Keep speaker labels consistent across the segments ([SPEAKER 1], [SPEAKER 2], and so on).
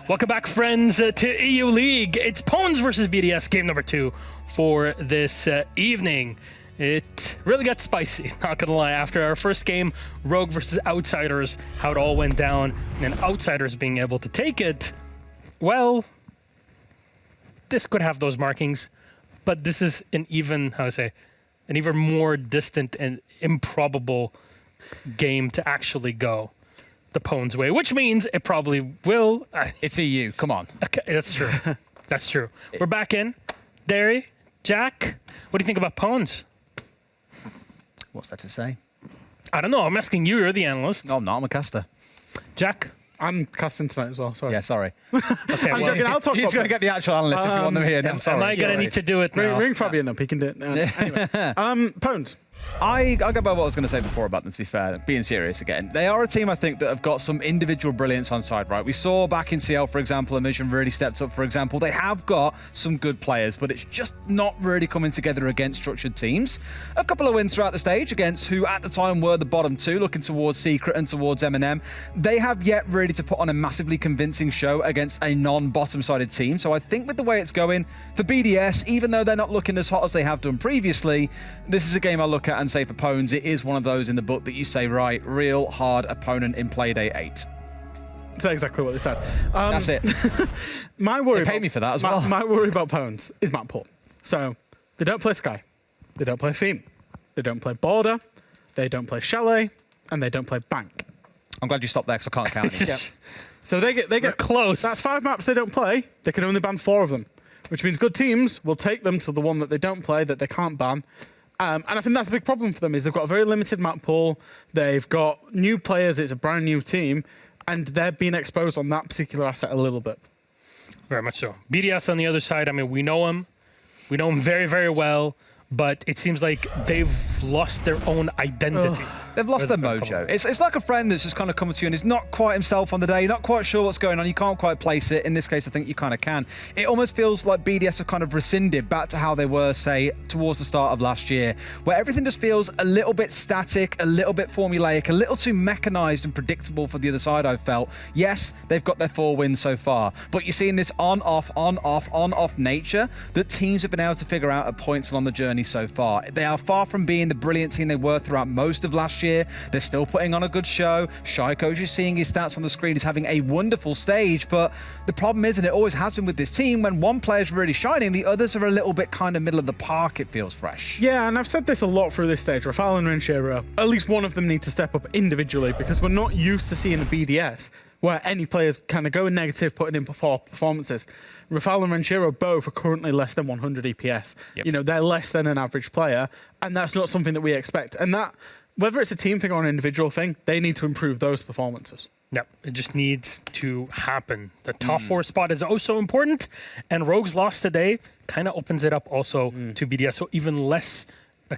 [SPEAKER 1] Welcome back, friends, to EU League. It's Pwns versus BDS, game number 2 for this evening. It really got spicy, not gonna lie. After our first game, Rogue versus Outsiders, how it all went down, and Outsiders being able to take it, well, this could have those markings, but this is an even, an even more distant and improbable game to actually go the Pwns way, which means it probably will.
[SPEAKER 2] It's EU, come on.
[SPEAKER 1] Okay, that's true. That's true. We're back in. Derry, Jack, what do you think about Pwns?
[SPEAKER 2] What's that to say?
[SPEAKER 1] I don't know. I'm asking you. You're the analyst.
[SPEAKER 2] No, I'm not. I'm a caster.
[SPEAKER 1] Jack?
[SPEAKER 3] I'm casting tonight as well, sorry.
[SPEAKER 2] Yeah, sorry.
[SPEAKER 1] Okay,
[SPEAKER 3] I'm joking, I'll talk
[SPEAKER 2] He's going to get the actual analyst if you want them here. I'm sorry.
[SPEAKER 1] Am I going to need to do it now?
[SPEAKER 3] Ring Fabian up, he can do it. Anyway, Pwns.
[SPEAKER 2] I go by what I was going to say before about them, to be fair, being serious again. They are a team, I think, that have got some individual brilliance on side, right? We saw back in CL, for example, Emission really stepped up, for example. They have got some good players, but it's just not really coming together against structured teams. A couple of wins throughout the stage against who at the time were the bottom two, looking towards Secret and towards M&M. They have yet really to put on a massively convincing show against a non-bottom-sided team. So I think with the way it's going for BDS, even though they're not looking as hot as they have done previously, this is a game I look at and say for Pwns, it is one of those in the book that you say, right, real hard opponent in Playday 8.
[SPEAKER 3] That's exactly what they said.
[SPEAKER 2] That's it.
[SPEAKER 3] My worry
[SPEAKER 2] They pay me for that as well.
[SPEAKER 3] My worry about Pwns is map pool. So they don't play Sky, they don't play Theme, they don't play Border, they don't play Chalet, and they don't play Bank.
[SPEAKER 2] I'm glad you stopped there because I can't count it.
[SPEAKER 3] Yep. So they get
[SPEAKER 1] close.
[SPEAKER 3] That's 5 maps they don't play. They can only ban 4 of them, which means good teams will take them to the one that they don't play, that they can't ban. And I think that's a big problem for them, is they've got a very limited map pool. They've got new players. It's a brand new team. And they're being exposed on that particular asset a little bit.
[SPEAKER 1] Very much so. BDS on the other side, I mean, we know him. We know him very, very well. But it seems like they've lost their own identity.
[SPEAKER 2] They've lost their mojo. It's like a friend that's just kind of coming to you and is not quite himself on the day, not quite sure what's going on, you can't quite place it. In this case, I think you kind of can. It almost feels like BDS have kind of rescinded back to how they were, say, towards the start of last year, where everything just feels a little bit static, a little bit formulaic, a little too mechanized and predictable for the other side, I've felt. Yes, they've got their 4 wins so far, but you're seeing this on-off, on-off, on-off nature that teams have been able to figure out at points along the journey so far. They are far from being the brilliant team they were throughout most of last year. They're still putting on a good show. Shaiko, you're seeing his stats on the screen, is having a wonderful stage, but the problem is, and it always has been with this team, when one player's really shining, the others are a little bit kind of middle of the park, it feels fresh.
[SPEAKER 3] Yeah, and I've said this a lot through this stage. Rafal and Renshiro, at least one of them need to step up individually, because we're not used to seeing a BDS where any players kind of go negative, putting in poor performances. Rafal and Renshiro both are currently less than 100 EPS.
[SPEAKER 2] Yep.
[SPEAKER 3] You know, they're less than an average player, and that's not something that we expect. And that, whether it's a team thing or an individual thing, they need to improve those performances.
[SPEAKER 1] Yep, it just needs to happen. The top 4 spot is also important, and Rogue's loss today kind of opens it up also to BDS, so even less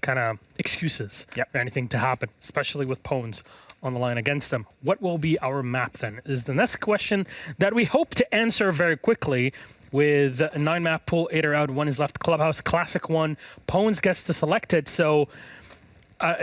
[SPEAKER 1] kind of excuses or anything to happen, especially with Pwns on the line against them. What will be our map then is the next question that we hope to answer very quickly. With a 9-map pool, 8 are out, 1 is left. Clubhouse Classic 1. Pwns gets to select it, so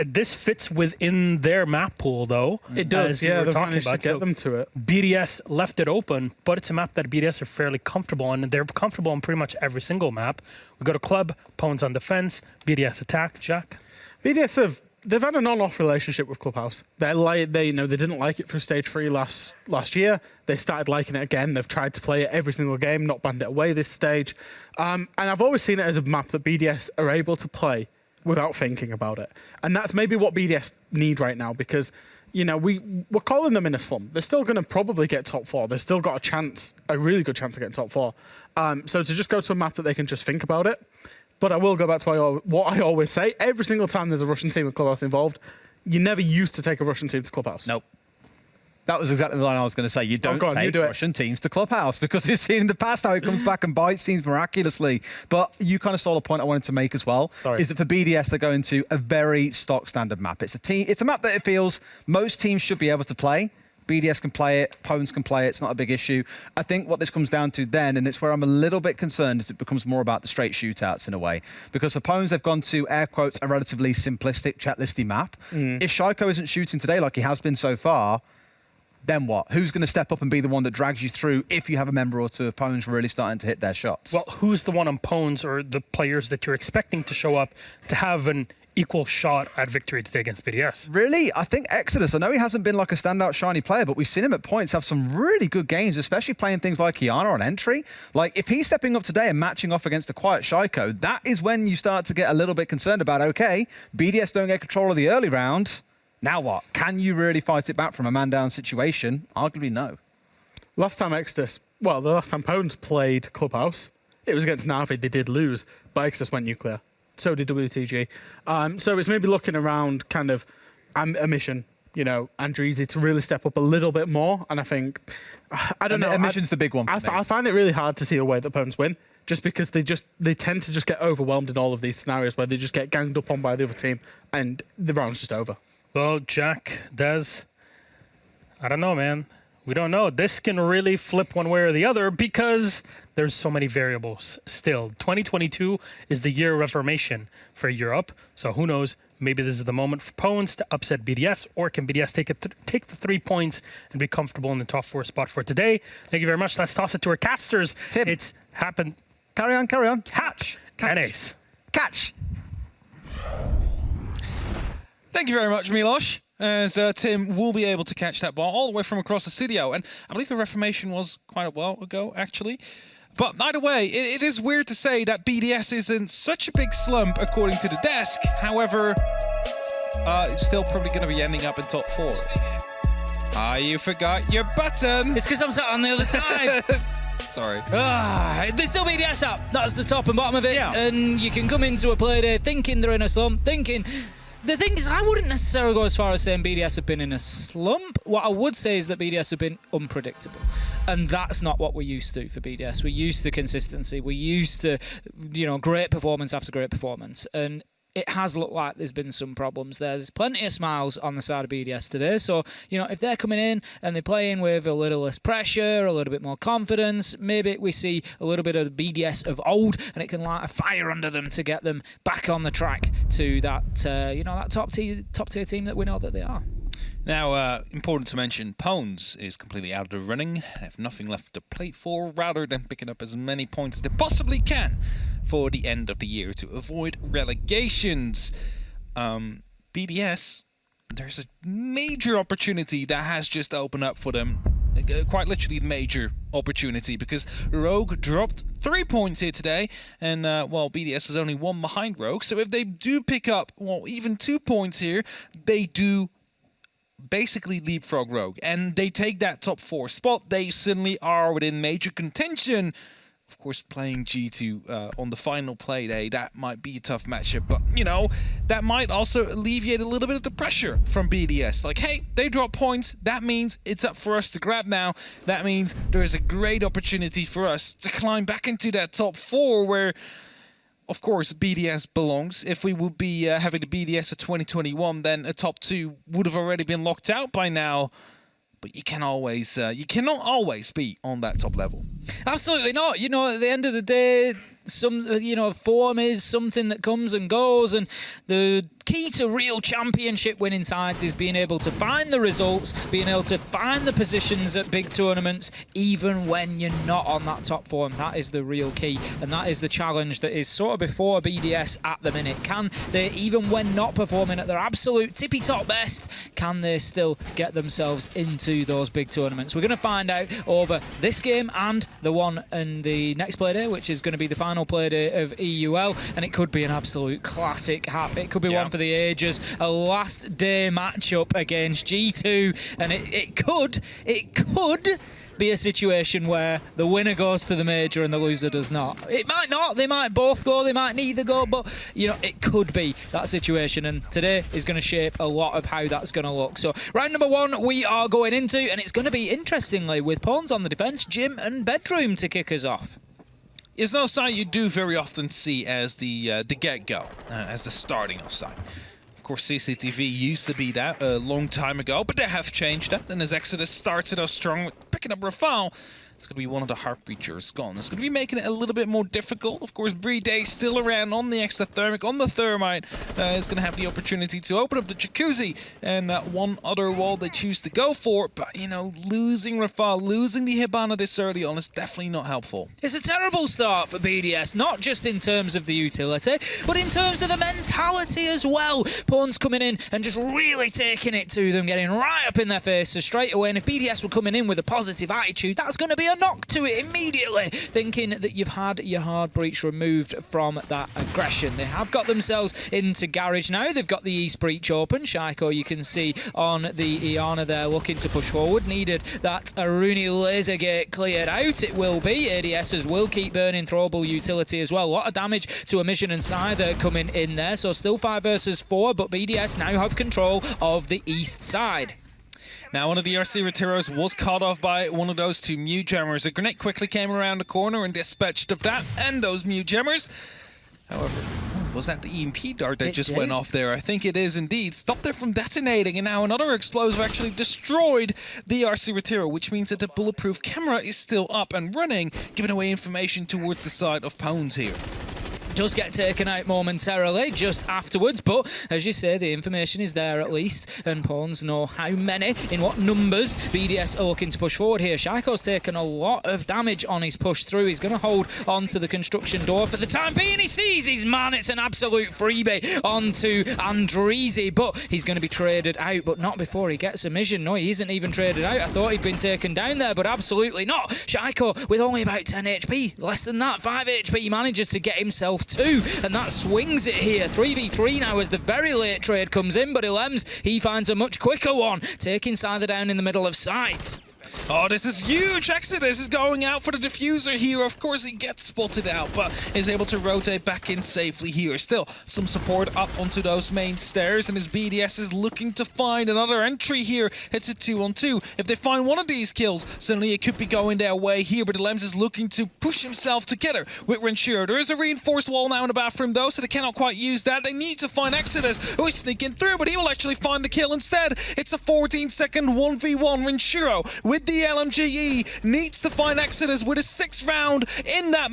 [SPEAKER 1] this fits within their map pool, though.
[SPEAKER 3] It does, yeah, they've managed to get them to it.
[SPEAKER 1] BDS left it open, but it's a map that BDS are fairly comfortable on, and they're comfortable on pretty much every single map. We go to club, Pwns on defense, BDS attack. Jack?
[SPEAKER 3] BDS they've had an on-off relationship with Clubhouse. They didn't like it for stage 3 last year. They started liking it again. They've tried to play it every single game, not banned it away this stage. And I've always seen it as a map that BDS are able to play without thinking about it. And that's maybe what BDS need right now, because, you know, we're calling them in a slump. They're still going to probably get top 4. They've still got a really good chance of getting top 4. So to just go to a map that they can just think about it. But I will go back to what I always say. Every single time there's a Russian team with Clubhouse involved, you never used to take a Russian team to Clubhouse.
[SPEAKER 2] Nope. That was exactly the line I was going to say. You don't take Russian teams to Clubhouse, because we've seen in the past how it comes back and bites teams miraculously. But you kind of stole a point I wanted to make as well, is that for BDS, they're going to a very stock standard map. It's a map that it feels most teams should be able to play. BDS can play it, Pwns can play it, it's not a big issue. I think what this comes down to then, and it's where I'm a little bit concerned, is it becomes more about the straight shootouts in a way. Because for Pwns, they've gone to, air quotes, a relatively simplistic checklisty map. If Shaiko isn't shooting today like he has been so far, then what? Who's going to step up and be the one that drags you through if you have a member or two of Pones really starting to hit their shots?
[SPEAKER 1] Well, who's the one on Pones or the players that you're expecting to show up to have an equal shot at victory today against BDS?
[SPEAKER 2] Really? I think Exodus, I know he hasn't been like a standout shiny player, but we've seen him at points have some really good games, especially playing things like Kiana on entry. Like, if he's stepping up today and matching off against a quiet Shaiko, that is when you start to get a little bit concerned about, okay, BDS don't get control of the early round. Now what? Can you really fight it back from a man-down situation? Arguably, no.
[SPEAKER 3] Last time Exodus, well, the last time Pones played Clubhouse, it was against Na'Vi. They did lose, but Exodus went nuclear. So did WTG. So it's maybe looking around kind of a mission, you know, Andreezy to really step up a little bit more. And I think, I don't know.
[SPEAKER 2] A mission's the big one for me.
[SPEAKER 3] I find it really hard to see a way that Pones win, just because they tend to just get overwhelmed in all of these scenarios where they just get ganged up on by the other team and the round's just over.
[SPEAKER 1] Well, Jack, Des, I don't know, man. We don't know. This can really flip one way or the other because there's so many variables still. 2022 is the year of reformation for Europe. So who knows? Maybe this is the moment for Pones to upset BDS, or can BDS take the 3 points and be comfortable in the top 4 spot for today? Thank you very much. Let's toss it to our casters.
[SPEAKER 2] Tim.
[SPEAKER 1] It's happened.
[SPEAKER 2] Carry on, carry on.
[SPEAKER 1] Hatch. And Ace.
[SPEAKER 2] Catch.
[SPEAKER 4] Thank you very much, Milosh, as Tim will be able to catch that ball all the way from across the studio. And I believe the reformation was quite a while ago, actually. But either way, it is weird to say that BDS is in such a big slump, according to the desk. However, it's still probably going to be ending up in top 4. You forgot your button.
[SPEAKER 5] It's because I'm sat on the other side.
[SPEAKER 4] Sorry.
[SPEAKER 5] There's still BDS up. That's the top and bottom of it.
[SPEAKER 4] Yeah.
[SPEAKER 5] And you can come into a Playday thinking they're in a slump, thinking... The thing is, I wouldn't necessarily go as far as saying BDS have been in a slump. What I would say is that BDS have been unpredictable. And that's not what we're used to for BDS. We're used to consistency. We're used to, you know, great performance after great performance. And it has looked like there's been some problems there. There's plenty of smiles on the side of BDS today. So, you know, if they're coming in and they're playing with a little less pressure, a little bit more confidence, maybe we see a little bit of the BDS of old and it can light a fire under them to get them back on the track to that, you know, that top tier team that we know that they are.
[SPEAKER 4] Now, important to mention, Pones is completely out of the running. They have nothing left to play for, rather than picking up as many points as they possibly can for the end of the year to avoid relegations. BDS, there's a major opportunity that has just opened up for them. Quite literally major opportunity, because Rogue dropped 3 points here today, and well, BDS is only 1 behind Rogue. So if they do pick up, well, even 2 points here, they do basically leapfrog Rogue, and they take that top 4 spot. They suddenly are within major contention. Of course, playing G2 on the final play day, that might be a tough matchup, but, you know, that might also alleviate a little bit of the pressure from BDS. Like, hey, they drop points, that means it's up for us to grab now. That means there's a great opportunity for us to climb back into that top 4 where, of course, BDS belongs. If we would be having the BDS of 2021, then a top 2 would have already been locked out by now. But you cannot always be on that top level.
[SPEAKER 5] Absolutely not. You know, at the end of the day, form is something that comes and goes, and the key to real championship winning sides is being able to find the results, being able to find the positions at big tournaments, even when you're not on that top form. That is the real key, and that is the challenge that is sort of before BDS at the minute. Can they, even when not performing at their absolute tippy-top best, can they still get themselves into those big tournaments? We're going to find out over this game and the one in the next Playday, which is going to be the final Playday of EUL, and it could be an absolute classic hap. It could be one for the ages, a last day matchup against G2, and it could be a situation where the winner goes to the major and the loser does not. It might not, they might both go, they might neither go, but you know, it could be that situation, and today is going to shape a lot of how that's going to look. So round number 1 we are going into, and it's going to be, interestingly, with Pawns on the defense, Jim and Bedroom to kick us off.
[SPEAKER 4] It's not something you do very often see as the get-go, as the starting off side. Of course, CCTV used to be that a long time ago, but they have changed that. And as Exodus started off strong with picking up Rafale, It's going to be one of the Heart Breachers gone. It's going to be making it a little bit more difficult. Of course, Playday still around on the Exothermic, on the Thermite. Is going to have the opportunity to open up the Jacuzzi and one other wall they choose to go for. But, you know, losing Rafale, losing the Hibana this early on is definitely not helpful.
[SPEAKER 5] It's a terrible start for BDS, not just in terms of the utility, but in terms of the mentality as well. Pawns coming in and just really taking it to them, getting right up in their faces straight away. And if BDS were coming in with a positive attitude, that's going to be a knock to it immediately, thinking that you've had your hard breach removed from that aggression. They have got themselves into garage now. They've got the East breach open. Shaiko, you can see on the Iana there, looking to push forward. Needed that Aruni laser gate cleared out. It will be. ADSs will keep burning throwable utility as well. A lot of damage to Emission and Scyther coming in there. So still 5 versus 4, but BDS now have control of the East side.
[SPEAKER 4] Now, one of the RC Retiros was caught off by one of those two Mew Jammers. A grenade quickly came around the corner and dispatched of that and those Mew Jammers. However, was that the EMP dart that just went off there? I think it is indeed. Stopped it from detonating, and now another explosive actually destroyed the RC Retiro, which means that the bulletproof camera is still up and running, giving away information towards the side of Pawns here.
[SPEAKER 5] Does get taken out momentarily just afterwards, but as you say, the information is there at least, and Pawns know how many, in what numbers BDS are looking to push forward here. Shaiko's taken a lot of damage on his push through. He's going to hold on to the construction door for the time being. He sees his man. It's an absolute freebie onto Andreezy, but he's going to be traded out, but not before he gets a mission. No, he isn't even traded out. I thought he'd been taken down there, but absolutely not. Shaiko, with only about 10 HP, less than that, 5 HP, manages to get himself 2, and that swings it here. 3v3 now as the very late trade comes in, but Ilems, he finds a much quicker one, taking Scyther down in the middle of sight.
[SPEAKER 4] Oh, this is huge! Exodus is going out for the diffuser here. Of course, he gets spotted out, but is able to rotate back in safely here. Still, some support up onto those main stairs, and his BDS is looking to find another entry here. It's a 2-on-2. If they find one of these kills, suddenly it could be going their way here, but Lems is looking to push himself together with Renshiro. There is a reinforced wall now in the bathroom, though, so they cannot quite use that. They need to find Exodus, who is sneaking through, but he will actually find the kill instead. It's a 14-second 1v1. Renshiro with the LMGE needs to find Exodus with a 6th round in that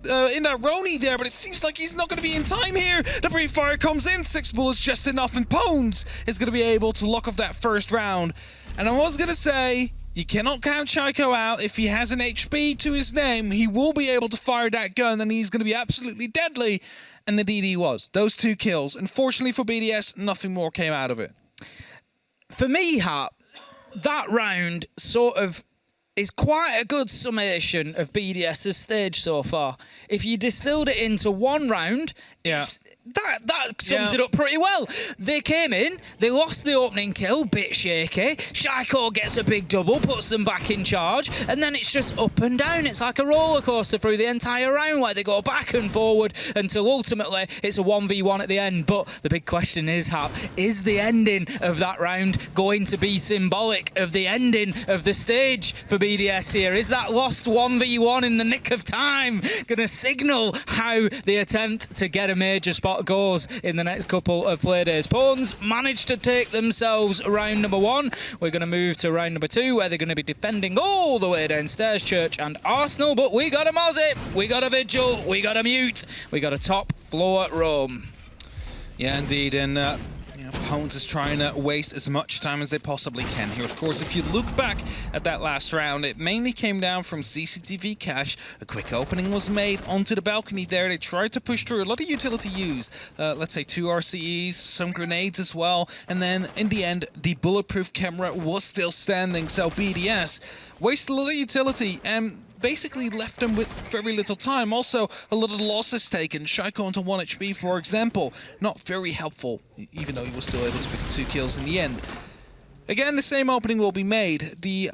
[SPEAKER 4] Roni there, but it seems like he's not going to be in time here. The brief fire comes in, 6 bullets just enough, and Pawns is going to be able to lock off that first round. And I was going to say, you cannot count Shaiko out. If he has an HP to his name, he will be able to fire that gun, and he's going to be absolutely deadly. And the DD was. Those 2 kills. Unfortunately for BDS, nothing more came out of it.
[SPEAKER 5] For me, Hap, that round sort of is quite a good summation of BDS's stage so far. If you distilled it into one round, that sums it up pretty well. They came in, they lost the opening kill, bit shaky. Shaiko gets a big double, puts them back in charge, and then it's just up and down. It's like a roller coaster through the entire round where they go back and forward until ultimately it's a 1v1 at the end. But the big question is, Hap, is the ending of that round going to be symbolic of the ending of the stage for BDS here? Is that lost 1v1 in the nick of time going to signal how the attempt to get a major spot goes in the next couple of Playdays? Pawns managed to take themselves round number 1. We're going to move to round number 2, where they're going to be defending all the way downstairs, Church and Arsenal. But we got a Mozzie, we got a Vigil, we got a Mute, we got a top floor Rome.
[SPEAKER 4] Yeah, indeed, and Pawns is trying to waste as much time as they possibly can here. Of course, if you look back at that last round, it mainly came down from CCTV cache. A quick opening was made onto the balcony there. They tried to push through. A lot of utility used. Let's say 2 RCEs, some grenades as well. And then, in the end, the bulletproof camera was still standing. So BDS wasted a lot of utility and basically left them with very little time. Also, a lot of losses taken. Shaiko onto 1 HP, for example. Not very helpful, even though he was still able to pick up 2 kills in the end. Again, the same opening will be made. The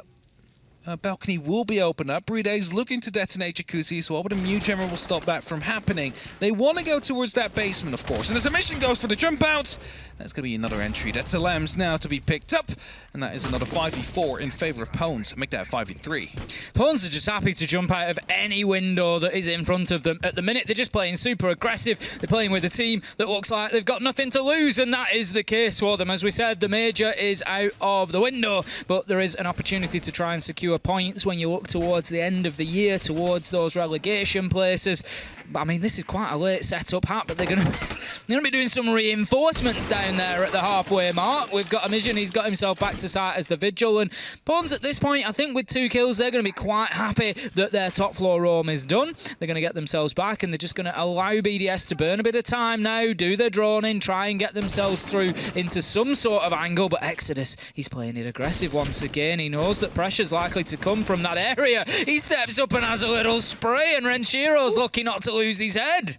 [SPEAKER 4] balcony will be opened up. Playday looking to detonate Jacuzzi as well, but a Mew Jammer will stop that from happening. They want to go towards that basement, of course. And as a mission goes for the jump out, that's going to be another entry. That's Lems now to be picked up. And that is another 5v4 in favor of Pawns. Make that 5v3.
[SPEAKER 5] Pawns are just happy to jump out of any window that is in front of them. At the minute, they're just playing super aggressive. They're playing with a team that looks like they've got nothing to lose, and that is the case for them. As we said, the Major is out of the window, but there is an opportunity to try and secure fewer points when you look towards the end of the year, towards those relegation places. But I mean, this is quite a late setup, Hat, but they're going to be doing some reinforcements down there at the halfway mark. We've got a mission. He's got himself back to sight as the Vigil. And Pawns at this point, I think with 2 kills, they're going to be quite happy that their top floor roam is done. They're going to get themselves back, and they're just going to allow BDS to burn a bit of time now, do their drone in, try and get themselves through into some sort of angle. But Exodus, he's playing it aggressive once again. He knows that pressure's likely to come from that area. He steps up and has a little spray, and Renshiro's lucky not to lose his head.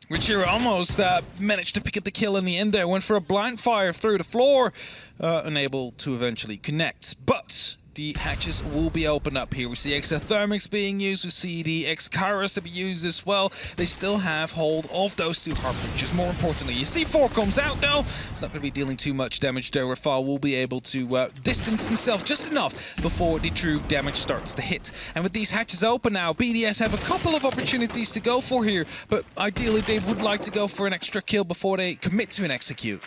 [SPEAKER 4] Renshiro almost managed to pick up the kill in the end there. Went for a blind fire through the floor, unable to eventually connect. But the hatches will be opened up here. We see exothermics being used. We see the X-Kairos to be used as well. They still have hold of those 2 hard breaches. More importantly, you see 4 comes out though. It's not going to be dealing too much damage there. Rafal will be able to distance himself just enough before the true damage starts to hit. And with these hatches open now, BDS have a couple of opportunities to go for here, but ideally they would like to go for an extra kill before they commit to an execute.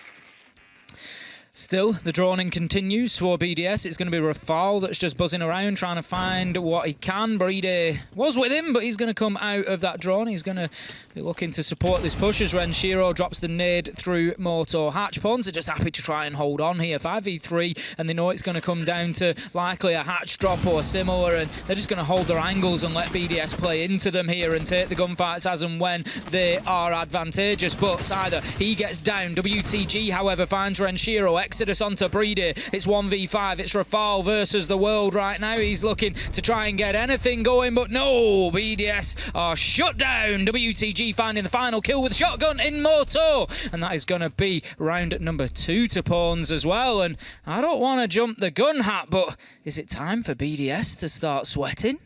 [SPEAKER 5] Still, the droning continues for BDS. It's going to be Rafal that's just buzzing around trying to find what he can. Playday was with him, but he's going to come out of that drone. He's going to be looking to support this push as Renshiro drops the nade through Moto. Hatch Pawns are just happy to try and hold on here. 5v3, and they know it's going to come down to likely a hatch drop or similar, and they're just going to hold their angles and let BDS play into them here and take the gunfights as and when they are advantageous. But either he gets down. WTG, however, finds Renshiro. Exodus onto Playday. It's 1v5. It's Rafal versus the world right now. He's looking to try and get anything going, but no. BDS are shut down. WTG finding the final kill with shotgun in Moto. And that is going to be round number 2 to Pawns as well. And I don't want to jump the gun, Hat, but is it time for BDS to start sweating?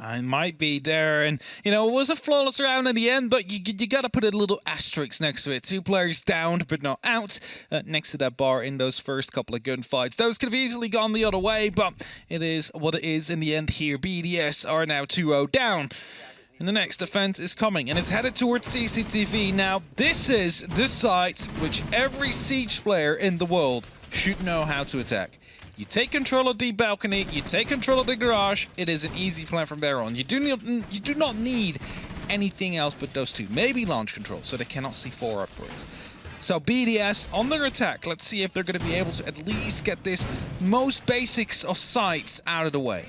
[SPEAKER 4] I might be there, and you know, it was a flawless round in the end, but you got to put a little asterisk next to it. 2 players downed but not out next to that bar in those first couple of gunfights. Those could have easily gone the other way, but it is what it is in the end here. BDS are now 2-0 down. And the next defense is coming, and it's headed towards CCTV. Now, this is the site which every Siege player in the world should know how to attack. You take control of the balcony, you take control of the garage, it is an easy plan from there on. You do not need anything else but those 2. Maybe launch control, so they cannot see 4 upwards. So BDS on their attack, let's see if they're going to be able to at least get this most basics of sights out of the way.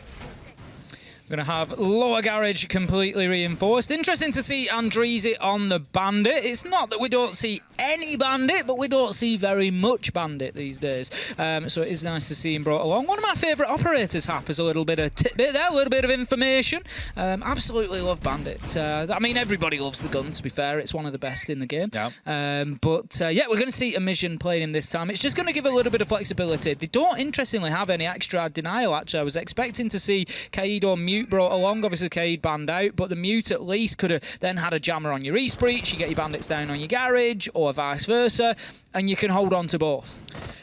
[SPEAKER 5] We're going to have lower garage completely reinforced. Interesting to see Andreezy on the Bandit. It's not that we don't see any Bandit, but we don't see very much Bandit these days. So it is nice to see him brought along. One of my favourite operators, Hap, is a little bit of tidbit there, a little bit of information. Absolutely love Bandit. I mean, everybody loves the gun, to be fair. It's one of the best in the game.
[SPEAKER 4] Yeah.
[SPEAKER 5] Yeah, we're going to see a mission playing him this time. It's just going to give a little bit of flexibility. They don't, interestingly, have any extra denial, actually. I was expecting to see Kaid or Mute brought along. Obviously, Kaid banned out, but the Mute at least could have then had a jammer on your East breach. You get your bandits down on your garage, or vice versa, and you can hold on to both.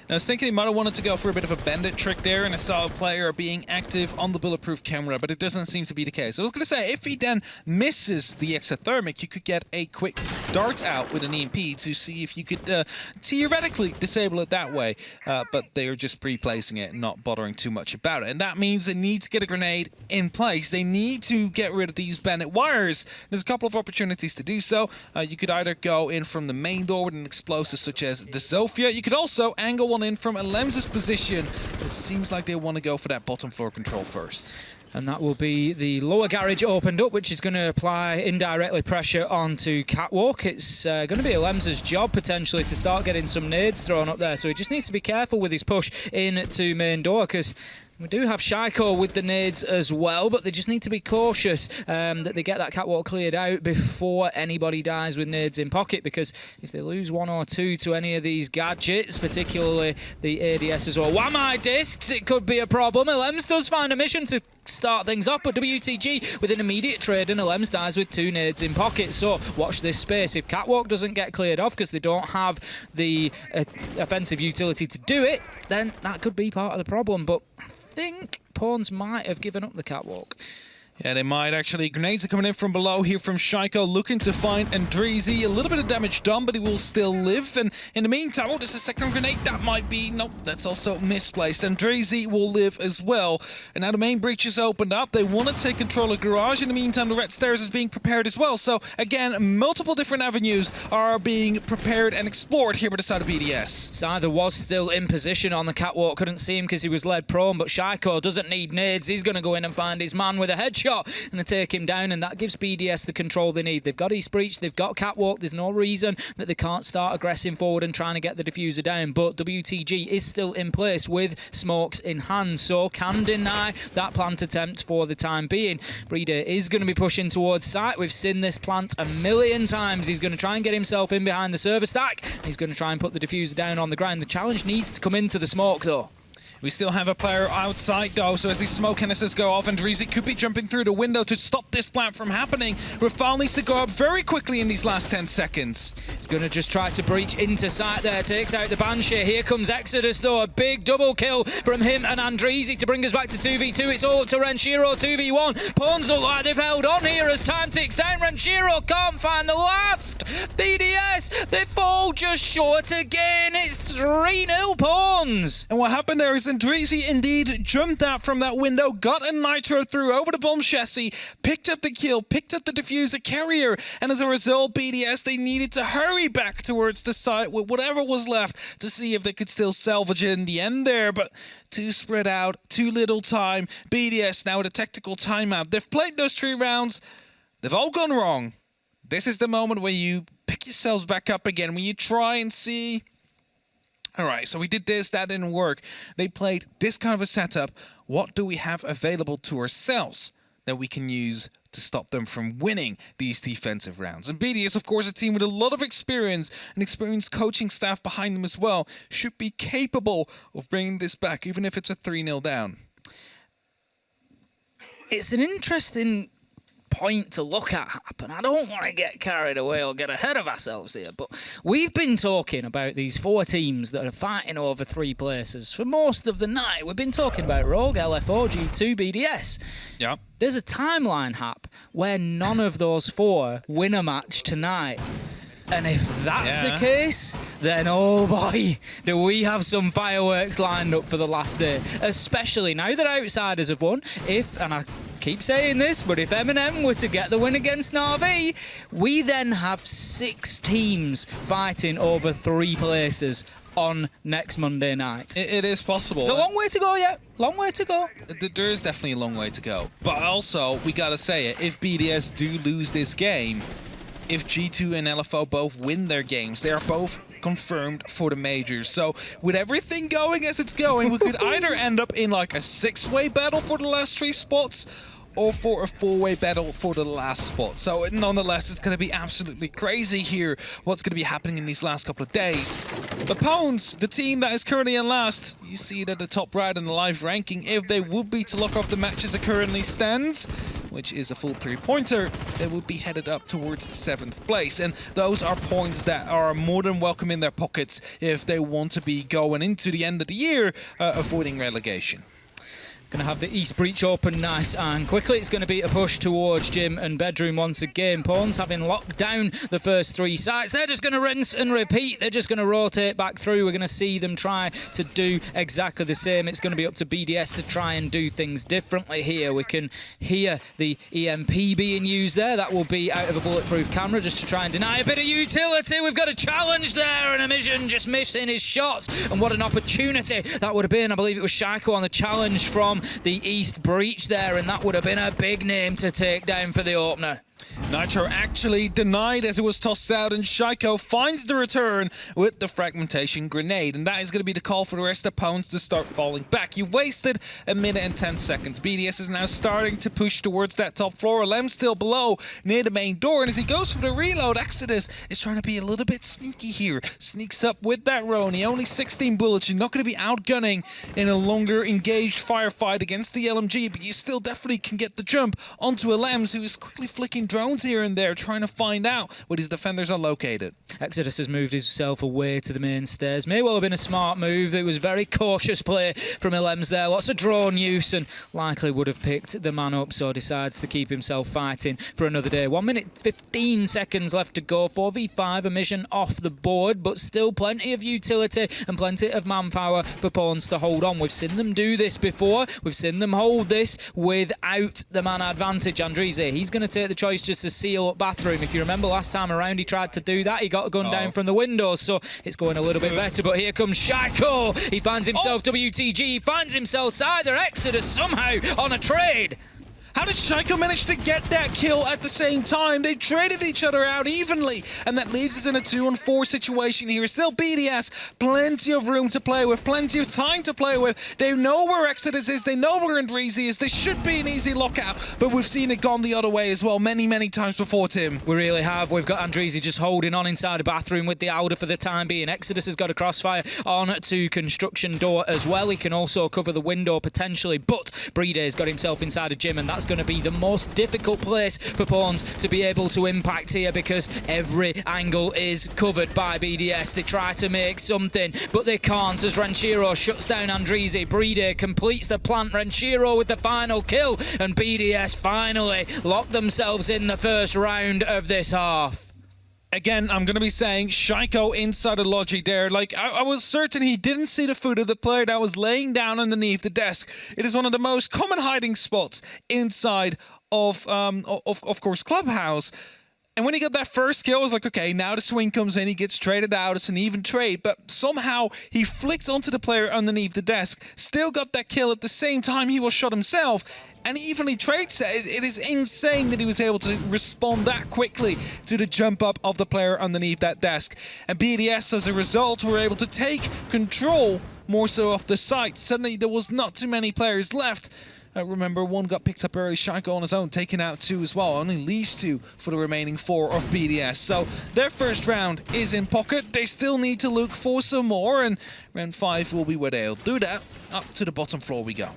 [SPEAKER 4] I was thinking he might have wanted to go for a bit of a bandit trick there and a solid player being active on the bulletproof camera, but it doesn't seem to be the case. I was going to say, if he then misses the exothermic, you could get a quick dart out with an EMP to see if you could theoretically disable it that way, but they are just pre-placing it and not bothering too much about it. And that means they need to get a grenade in place. They need to get rid of these bandit wires. There's a couple of opportunities to do so. You could either go in from the main door with an explosive such as the Zofia. You could also angle one in from Alem's position. It seems like they want to go for that bottom floor control first.
[SPEAKER 5] And that will be the lower garage opened up, which is going to apply indirectly pressure onto Catwalk. It's going to be Alem's job, potentially, to start getting some nades thrown up there. So he just needs to be careful with his push into main door, because we do have Shaiko with the nades as well, but they just need to be cautious that they get that Catwalk cleared out before anybody dies with nades in pocket, because if they lose 1 or 2 to any of these gadgets, particularly the ADSs or Wamai discs, it could be a problem. Alems does find a mission to start things off, but WTG with an immediate trade, and Alems dies with 2 nades in pocket. So watch this space. If Catwalk doesn't get cleared off because they don't have the offensive utility to do it, then that could be part of the problem. But I think Pawns might have given up the Catwalk.
[SPEAKER 4] Yeah, they might actually. Grenades are coming in from below here from Shaiko, looking to find Andreezy. A little bit of damage done, but he will still live. And in the meantime, oh, there's a second grenade. That might be... Nope, that's also misplaced. Andreezy will live as well. And now the main breach is opened up. They want to take control of Garage. In the meantime, the red stairs is being prepared as well. So, again, multiple different avenues are being prepared and explored here by the side of BDS.
[SPEAKER 5] Scyther was still in position on the catwalk. Couldn't see him because he was led prone, but Shaiko doesn't need nades. He's going to go in and find his man with a headshot and to take him down, and that gives BDS the control they need. They've got East Breach, they've got catwalk. There's no reason that they can't start aggressing forward and trying to get the diffuser down, but WTG is still in place with smokes in hand, so can deny that plant attempt for the time being. Playday is going to be pushing towards site. We've seen this plant a million times. He's going to try and get himself in behind the server stack. He's going to try and put the diffuser down on the ground. The challenge needs to come into the smoke though.
[SPEAKER 4] We still have a player outside though, so as these smoke canisters go off, Andreezy could be jumping through the window to stop this plant from happening. Rafal needs to go up very quickly in these last 10 seconds.
[SPEAKER 5] He's going to just try to breach into sight there, takes out the Banshee. Here comes Exodus though, a big double kill from him and Andreezy to bring us back to 2v2. It's all up to Renshiro, 2v1. Pawns look like they've held on here as time ticks down. Renshiro can't find the last. BDS, they fall just short again. It's 3-0 Pawns.
[SPEAKER 4] And what happened there is Andreezy indeed jumped out from that window, got a nitro through over the bomb chassis, picked up the kill, picked up the diffuser carrier, and as a result, BDS, they needed to hurry back towards the site with whatever was left to see if they could still salvage it in the end there, but too spread out, too little time. BDS now with a tactical timeout. They've played those 3 rounds, they've all gone wrong. This is the moment where you pick yourselves back up again, when you try and see... All right, so we did this, that didn't work. They played this kind of a setup. What do we have available to ourselves that we can use to stop them from winning these defensive rounds? And BD is, of course, a team with a lot of experience and experienced coaching staff behind them as well. Should be capable of bringing this back, even if it's a 3-0 down.
[SPEAKER 5] It's an interesting point to look at, and I don't want to get carried away or get ahead of ourselves here, but we've been talking about these 4 teams that are fighting over 3 places for most of the night. We've been talking about Rogue, LFO, G2, BDS.
[SPEAKER 4] Yeah.
[SPEAKER 5] There's a timeline hap where none of those 4 win a match tonight. And if that's the case, then oh boy, do we have some fireworks lined up for the last day. Especially now that Outsiders have won. If, and I keep saying this, but if M&M were to get the win against Na'Vi, we then have 6 teams fighting over 3 places on next Monday night.
[SPEAKER 4] It is possible.
[SPEAKER 5] It's a long way to go yet. Long way to go.
[SPEAKER 4] There is definitely a long way to go. But also, we gotta say it, if BDS do lose this game, if G2 and LFO both win their games, they are both confirmed for the majors. So with everything going as it's going, we could either end up in like a 6-way battle for the last 3 spots, or for a 4-way battle for the last spot. So nonetheless, it's going to be absolutely crazy here what's going to be happening in these last couple of days. The Pawns, the team that is currently in last, you see it at the top right in the live ranking. If they would be to lock off the match as it currently stands, which is a full 3-pointer, they would be headed up towards the 7th place. And those are points that are more than welcome in their pockets if they want to be going into the end of the year avoiding relegation.
[SPEAKER 5] Going to have the East Breach open nice and quickly. It's going to be a push towards gym and bedroom once again. Pawns having locked down the first 3 sites. They're just going to rinse and repeat. They're just going to rotate back through. We're going to see them try to do exactly the same. It's going to be up to BDS to try and do things differently here. We can hear the EMP being used there. That will be out of a bulletproof camera just to try and deny a bit of utility. We've got a challenge there, and Amision just missing his shots. And what an opportunity that would have been. I believe it was Shaiko on the challenge from the East Breach there, and that would have been a big name to take down for the opener.
[SPEAKER 4] Nitro actually denied as it was tossed out, and Shaiko finds the return with the fragmentation grenade, and that is going to be the call for the rest of the Pawns to start falling back. You've wasted 1 minute and 10 seconds. BDS is now starting to push towards that top floor. Lem's still below near the main door, and as he goes for the reload, Exodus is trying to be a little bit sneaky here. Sneaks up with that Roni. Only 16 bullets. You're not going to be outgunning in a longer engaged firefight against the LMG, but you still definitely can get the jump onto a Lems who is quickly flicking drones drones here and there, trying to find out where his defenders are located.
[SPEAKER 5] Exodus has moved himself away to the main stairs. May well have been a smart move. It was very cautious play from Ilems there. Lots of drone use and likely would have picked the man up, so decides to keep himself fighting for another day. 1 minute 15 seconds left to go. 4v5, a mission off the board, but still plenty of utility and plenty of manpower for Pawns to hold on. We've seen them do this before. We've seen them hold this without the man advantage. Andrizi, he's going to take the choice just to seal up Bathroom. If you remember last time around, he tried to do that. He got a gun down from the window, so it's going a little bit better. But here comes Shaiko. He finds himself WTG. He finds himself Cyther. Exodus somehow on a trade.
[SPEAKER 4] How did Shaiko manage to get that kill at the same time? They traded each other out evenly, and that leaves us in a 2-on-4 situation here. Still BDS, plenty of room to play with, plenty of time to play with. They know where Exodus is, they know where Andrizi is. This should be an easy lockout, but we've seen it gone the other way as well many, many times before, Tim.
[SPEAKER 5] We really have. We've got Andrizi just holding on inside the Bathroom with the Auda for the time being. Exodus has got a crossfire on to construction door as well. He can also cover the window potentially, but Breday's got himself inside a gym, and that's going to be the most difficult place for Pawns to be able to impact here because every angle is covered by BDS. They try to make something, but they can't as Renshiro shuts down Andrizi. Breeday completes the plant. Renshiro with the final kill, and BDS finally lock themselves in the first round of this half.
[SPEAKER 4] Again, I'm going to be saying Shaiko inside the logic there. Like, I was certain he didn't see the foot of the player that was laying down underneath the desk. It is one of the most common hiding spots inside of course, Clubhouse. And when he got that first kill, I was like, okay, now the swing comes in, he gets traded out, it's an even trade, but somehow he flicked onto the player underneath the desk, still got that kill at the same time he was shot himself, and he evenly trades that. It is insane that he was able to respond that quickly to the jump up of the player underneath that desk. And BDS, as a result, were able to take control more so of the site. Suddenly there was not too many players left. Remember, one got picked up early, Shaiko on his own, taking out 2 as well. Only leaves 2 for the remaining 4 of BDS. So their first round is in pocket. They still need to look for some more, and round 5 will be where they'll do that. Up to the bottom floor we go.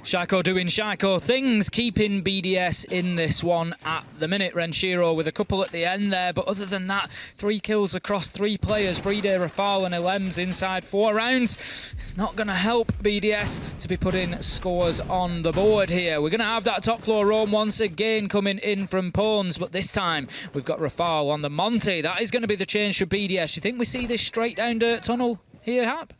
[SPEAKER 5] Shaiko doing Shaiko things, keeping BDS in this one at the minute. Renshiro with a couple at the end there, but other than that, 3 kills across 3 players. Breeday, Rafal and Ilems inside 4 rounds. It's not going to help BDS to be putting scores on the board here. We're going to have that top floor roam once again coming in from Pawns, but this time we've got Rafal on the Monty. That is going to be the change for BDS. You think we see this straight down dirt tunnel here, Hap?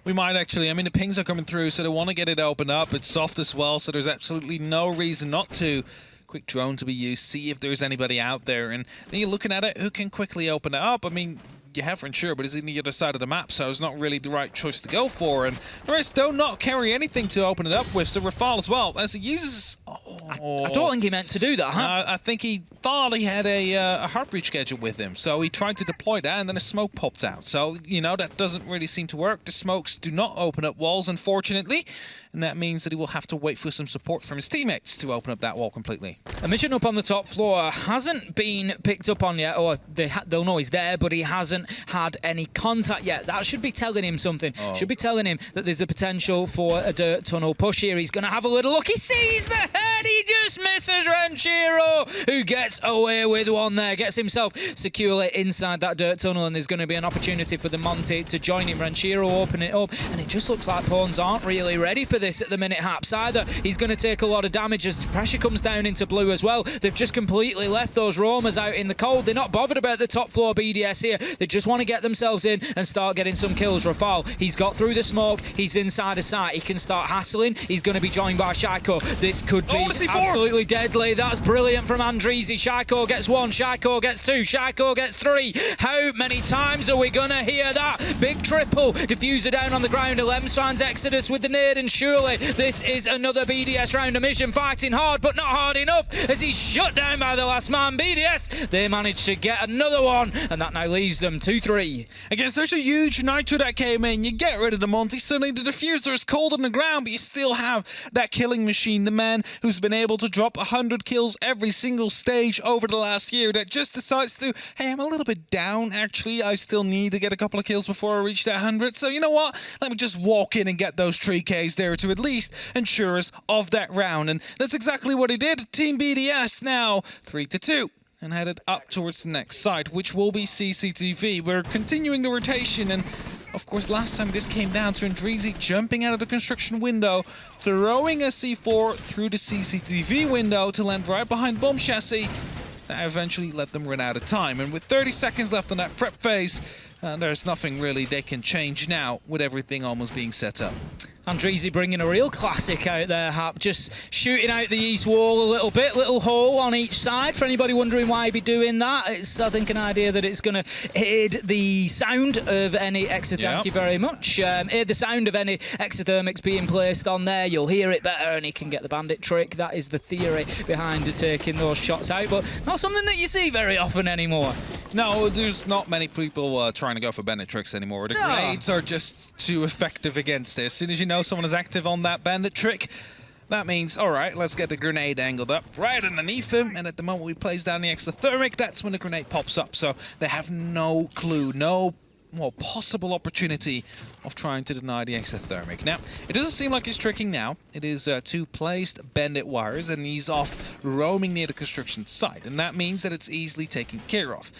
[SPEAKER 4] We might actually. I mean, the pings are coming through, so they want to get it opened up. It's soft as well, so there's absolutely no reason not to. Quick drone to be used, see if there's anybody out there. And then you're looking at it, who can quickly open it up? I mean, you have Rensure, but he's in the other side of the map, so it's not really the right choice to go for. And the rest don't not carry anything to open it up with, so Rafal as well, as he uses...
[SPEAKER 5] I don't think he meant to do that, huh?
[SPEAKER 4] I think he thought he had a heartbreach schedule with him, so he tried to deploy that, and then a smoke popped out. So, you know, that doesn't really seem to work. The smokes do not open up walls, unfortunately, and that means that he will have to wait for some support from his teammates to open up that wall completely.
[SPEAKER 5] A mission up on the top floor hasn't been picked up on yet, or they'll know he's there, but he hasn't had any contact yet. That should be telling him something. Should be telling him that there's a potential for a dirt tunnel push here. He's going to have a little look. He sees the head. He just misses Renshiro, who gets away with one there, gets himself securely inside that dirt tunnel, and there's going to be an opportunity for the Monty to join him. Renshiro open it up, and it just looks like Pawns aren't really ready for this at the minute, Haps, either. He's going to take a lot of damage as pressure comes down into blue as well. They've just completely left those roamers out in the cold. They're not bothered about the top floor BDS here. They just want to get themselves in and start getting some kills. Rafal, he's got through the smoke. He's inside a site. He can start hassling. He's going to be joined by Shaiko. This could be absolutely deadly. That's brilliant from Andrizi. Shaiko gets 1. Shaiko gets 2. Shaiko gets 3. How many times are we going to hear that? Big triple. Diffuser down on the ground. Ilems finds Exodus with the nade, and surely this is another BDS round of mission. Fighting hard, but not hard enough as he's shut down by the last man. BDS, they managed to get another one, and that now leaves them 2-3.
[SPEAKER 4] Again, such a huge nitro that came in. You get rid of the Monty. Suddenly the diffuser is cold on the ground, but you still have that killing machine. The man who's been able to drop 100 kills every single stage over the last year that just decides to, hey, I'm a little bit down, actually. I still need to get a couple of kills before I reach that 100. So you know what? Let me just walk in and get those 3Ks there to at least ensure us of that round. And that's exactly what he did. Team BDS now 3-2. and headed up towards the next site, which will be CCTV. We're continuing the rotation, and of course last time this came down to Andreezy jumping out of the construction window, throwing a C4 through the CCTV window to land right behind Bomb Chassis. That eventually let them run out of time, and with 30 seconds left on that prep phase, there's nothing really they can change now with everything almost being set up.
[SPEAKER 5] Andreezy bringing a real classic out there, Hap, just shooting out the east wall a little bit, little hole on each side. For anybody wondering why he'd be doing that, it's, I think, an idea that it's going to aid the sound of any thank you very much, aid the sound of any exothermics being placed on there. You'll hear it better and he can get the bandit trick. That is the theory behind taking those shots out, but not something that you see very often anymore.
[SPEAKER 4] No, there's not many people trying to go for bandit tricks anymore. The grenades are just too effective against this. As soon as you know someone is active on that bandit trick, that means, all right, let's get the grenade angled up right underneath him, and at the moment we place down the exothermic, that's when the grenade pops up. So they have no clue, no possible opportunity of trying to deny the exothermic. Now, it doesn't seem like he's tricking now. It is two placed bandit wires, and he's off roaming near the construction site, and that means that it's easily taken care of.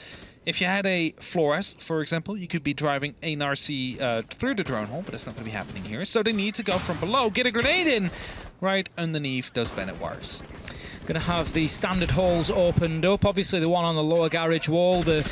[SPEAKER 4] If you had a Flores, for example, you could be driving an RC through the drone hole, but that's not going to be happening here. So they need to go from below, get a grenade in right underneath those bandit wires.
[SPEAKER 5] Going to have the standard holes opened up. Obviously, the one on the lower garage wall, the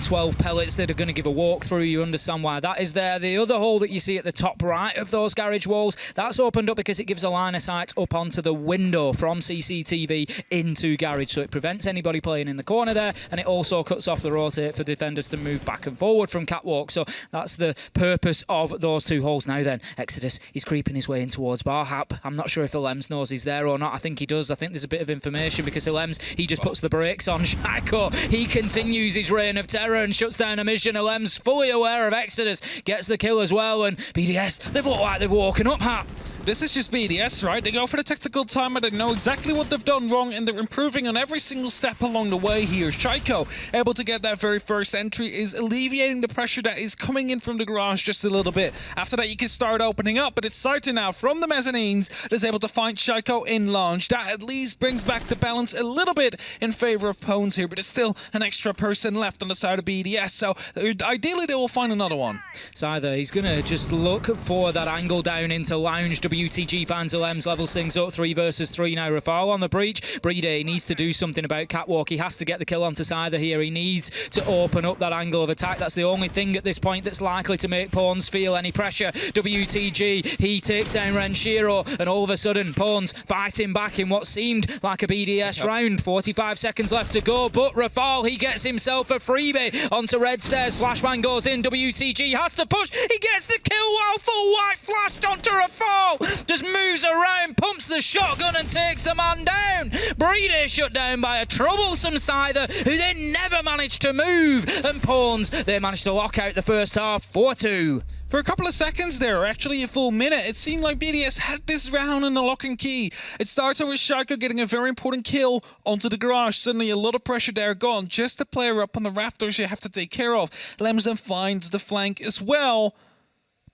[SPEAKER 5] 12 pellets that are going to give a walkthrough. You understand why that is there. The other hole that you see at the top right of those garage walls, that's opened up because it gives a line of sight up onto the window from CCTV into garage. So it prevents anybody playing in the corner there, and it also cuts off the rotate for defenders to move back and forward from catwalk. So that's the purpose of those two holes. Now then, Exodus, he's creeping his way in towards Bar Hap. I'm not sure if Alems knows he's there or not. I think he does. I think there's a bit of information because Alems, he just puts the brakes on. Shaiko, he continues his reign of terror and shuts down a mission. Alems, fully aware of Exodus, gets the kill as well, and BDS, they've looked like they've woken up, Hap.
[SPEAKER 4] This is just BDS, right? They go for the tactical timer, they know exactly what they've done wrong, and they're improving on every single step along the way here. Shaiko, able to get that very first entry, is alleviating the pressure that is coming in from the garage just a little bit. After that, you can start opening up, but it's Saito now from the mezzanines that's able to find Shaiko in launch. That at least brings back the balance a little bit in favor of Pones here, but there's still an extra person left on the side of BDS, so ideally they will find another one.
[SPEAKER 5] Either he's going to just look for that angle down into lounge. WTG finds Alems, levels things up, 3 versus 3 now. Rafal on the breach. Playday needs to do something about catwalk. He has to get the kill onto Scyther here. He needs to open up that angle of attack. That's the only thing at this point that's likely to make Pawns feel any pressure. WTG, he takes down Renshiro, and all of a sudden Pawns fighting back in what seemed like a BDS round. 45 seconds left to go, but Rafal, he gets himself a freebie onto red stairs. Flashbang goes in. WTG has to push. He gets the kill while full white flashed onto Rafal. Just moves around, pumps the shotgun and takes the man down. Playday shut down by a troublesome Scyther, who then never managed to move. And Pawns, they managed to lock out the first half 4-2.
[SPEAKER 4] For a couple of seconds there, actually a full minute, it seemed like BDS had this round in the lock and key. It started with Shaiko getting a very important kill onto the garage. Suddenly a lot of pressure there gone. Just the player up on the rafters you have to take care of. Lems then finds the flank as well,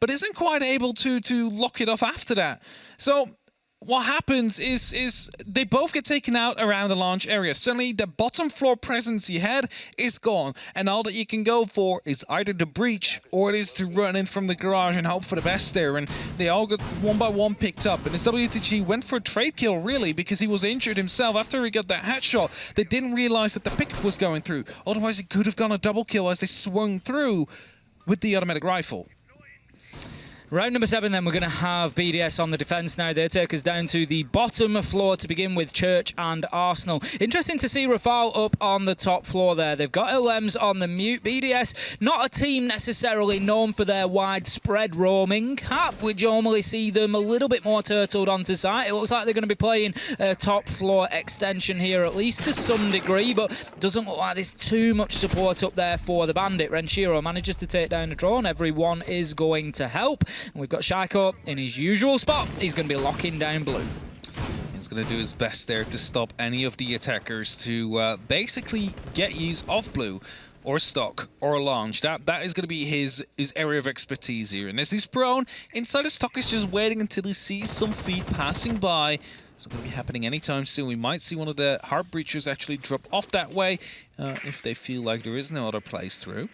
[SPEAKER 4] but isn't quite able to lock it off after that. So what happens is they both get taken out around the launch area. Suddenly the bottom floor presence you had is gone, and all that you can go for is either the breach or it is to run in from the garage and hope for the best there. And they all got one by one picked up, and as WTG went for a trade kill really because he was injured himself after he got that headshot. They didn't realize that the pickup was going through, otherwise he could have gone a double kill as they swung through with the automatic rifle.
[SPEAKER 5] Round number 7 then, we're going to have BDS on the defence now. They take us down to the bottom floor to begin with Church and Arsenal. Interesting to see Rafal up on the top floor there. They've got Alems on the mute. BDS, not a team necessarily known for their widespread roaming. We normally see them a little bit more turtled onto site. It looks like they're going to be playing a top floor extension here, at least to some degree, but doesn't look like there's too much support up there for the bandit. Renshiro manages to take down a drone. Everyone is going to help. And we've got Shaiko in his usual spot. He's going to be locking down blue.
[SPEAKER 4] He's going to do his best there to stop any of the attackers to basically get use of blue or stock or launch. That is going to be his area of expertise here. And as he's prone, inside the stock is just waiting until he sees some feet passing by It's not going to be happening anytime soon. We might see one of the Heart Breachers actually drop off that way if they feel like there is no other place through.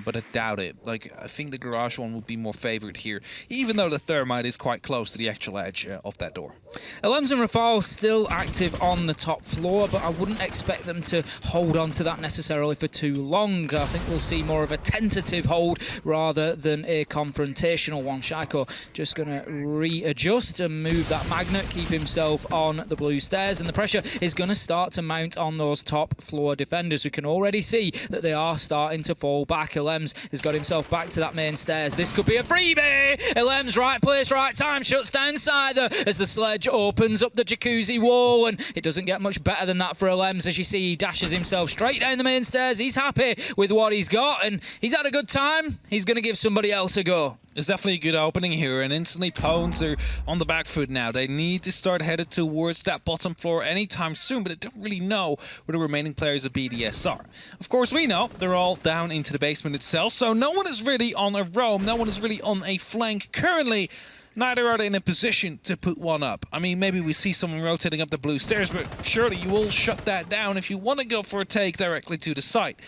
[SPEAKER 4] But I doubt it. Like, I think the garage one would be more favored here, even though the thermite is quite close to the actual edge of that door.
[SPEAKER 5] Elems and Rafal still active on the top floor, but I wouldn't expect them to hold on to that necessarily for too long. I think we'll see more of a tentative hold rather than a confrontational one. Shaiko just going to readjust and move that magnet, keep himself on the blue stairs, and the pressure is going to start to mount on those top floor defenders. We can already see that they are starting to fall back. Elems has got himself back to that main stairs. This could be a freebie. Elems, right place, right time, shuts down Sider as the sledge opens up the jacuzzi wall, and it doesn't get much better than that for Elems. As you see, he dashes himself straight down the main stairs. He's happy with what he's got, and he's had a good time. He's going to give somebody else a go.
[SPEAKER 4] It's definitely a good opening here, and instantly Pwns are on the back foot now. They need to start headed towards that bottom floor anytime soon, but they don't really know where the remaining players of BDS are. Of course, we know they're all down into the basement itself, so no one is really on a roam, no one is really on a flank currently. Neither are they in a position to put one up. I mean, maybe we see someone rotating up the blue stairs, but surely you will shut that down if you want to go for a take directly to the site.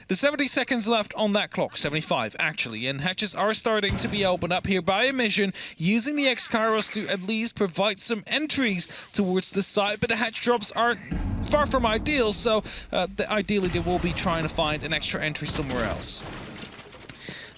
[SPEAKER 4] The 70 seconds left on that clock, 75 actually, and hatches are starting to be opened up here by Emission, using the X-Kairos to at least provide some entries towards the site, but the hatch drops are far from ideal, so ideally they will be trying to find an extra entry somewhere else.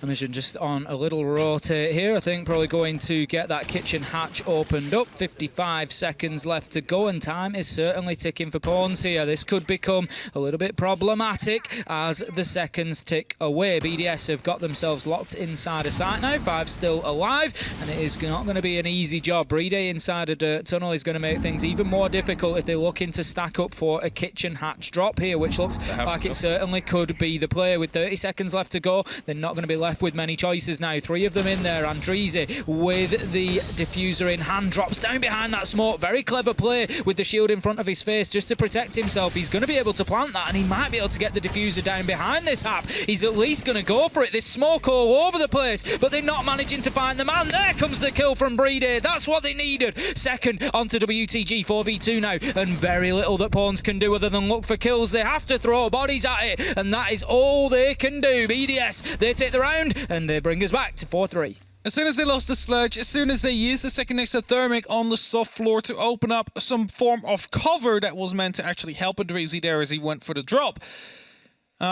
[SPEAKER 5] Emission just on a little rotate here. I think probably going to get that kitchen hatch opened up. 55 seconds left to go, and time is certainly ticking for Pwns here. This could become a little bit problematic as the seconds tick away. BDS have got themselves locked inside a site now. 5 still alive, and it is not going to be an easy job. Playday inside a dirt tunnel is going to make things even more difficult if they're looking to stack up for a kitchen hatch drop here, which looks like it certainly could be the play. With 30 seconds left to go, they're not going to be left with many choices now. 3 of them in there. Andrizi with the diffuser in hand drops down behind that smoke. Very clever play with the shield in front of his face just to protect himself. He's going to be able to plant that, and he might be able to get the diffuser down behind this hap. He's at least going to go for it. There's smoke all over the place, but they're not managing to find the man. There comes the kill from Playday. That's what they needed. Second onto WTG. 4v2 now, and very little that Pwns can do other than look for kills. They have to throw bodies at it, and that is all they can do. BDS, they take the round, and they bring us back to 4-3.
[SPEAKER 4] As soon as they lost the sludge, as soon as they used the second exothermic on the soft floor to open up some form of cover that was meant to actually help Andrizi there as he went for the drop,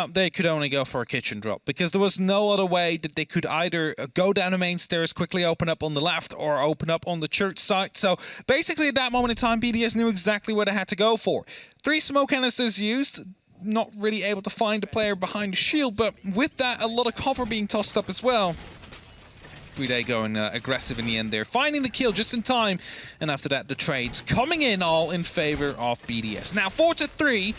[SPEAKER 4] they could only go for a kitchen drop, because there was no other way that they could either go down the main stairs, quickly open up on the left, or open up on the church site. So basically at that moment in time, BDS knew exactly where they had to go for. 3 smoke canisters used, not really able to find the player behind the shield, but with that, a lot of cover being tossed up as well. Playday going aggressive in the end there, finding the kill just in time, and after that the trades coming in all in favor of BDS. Now 4-3,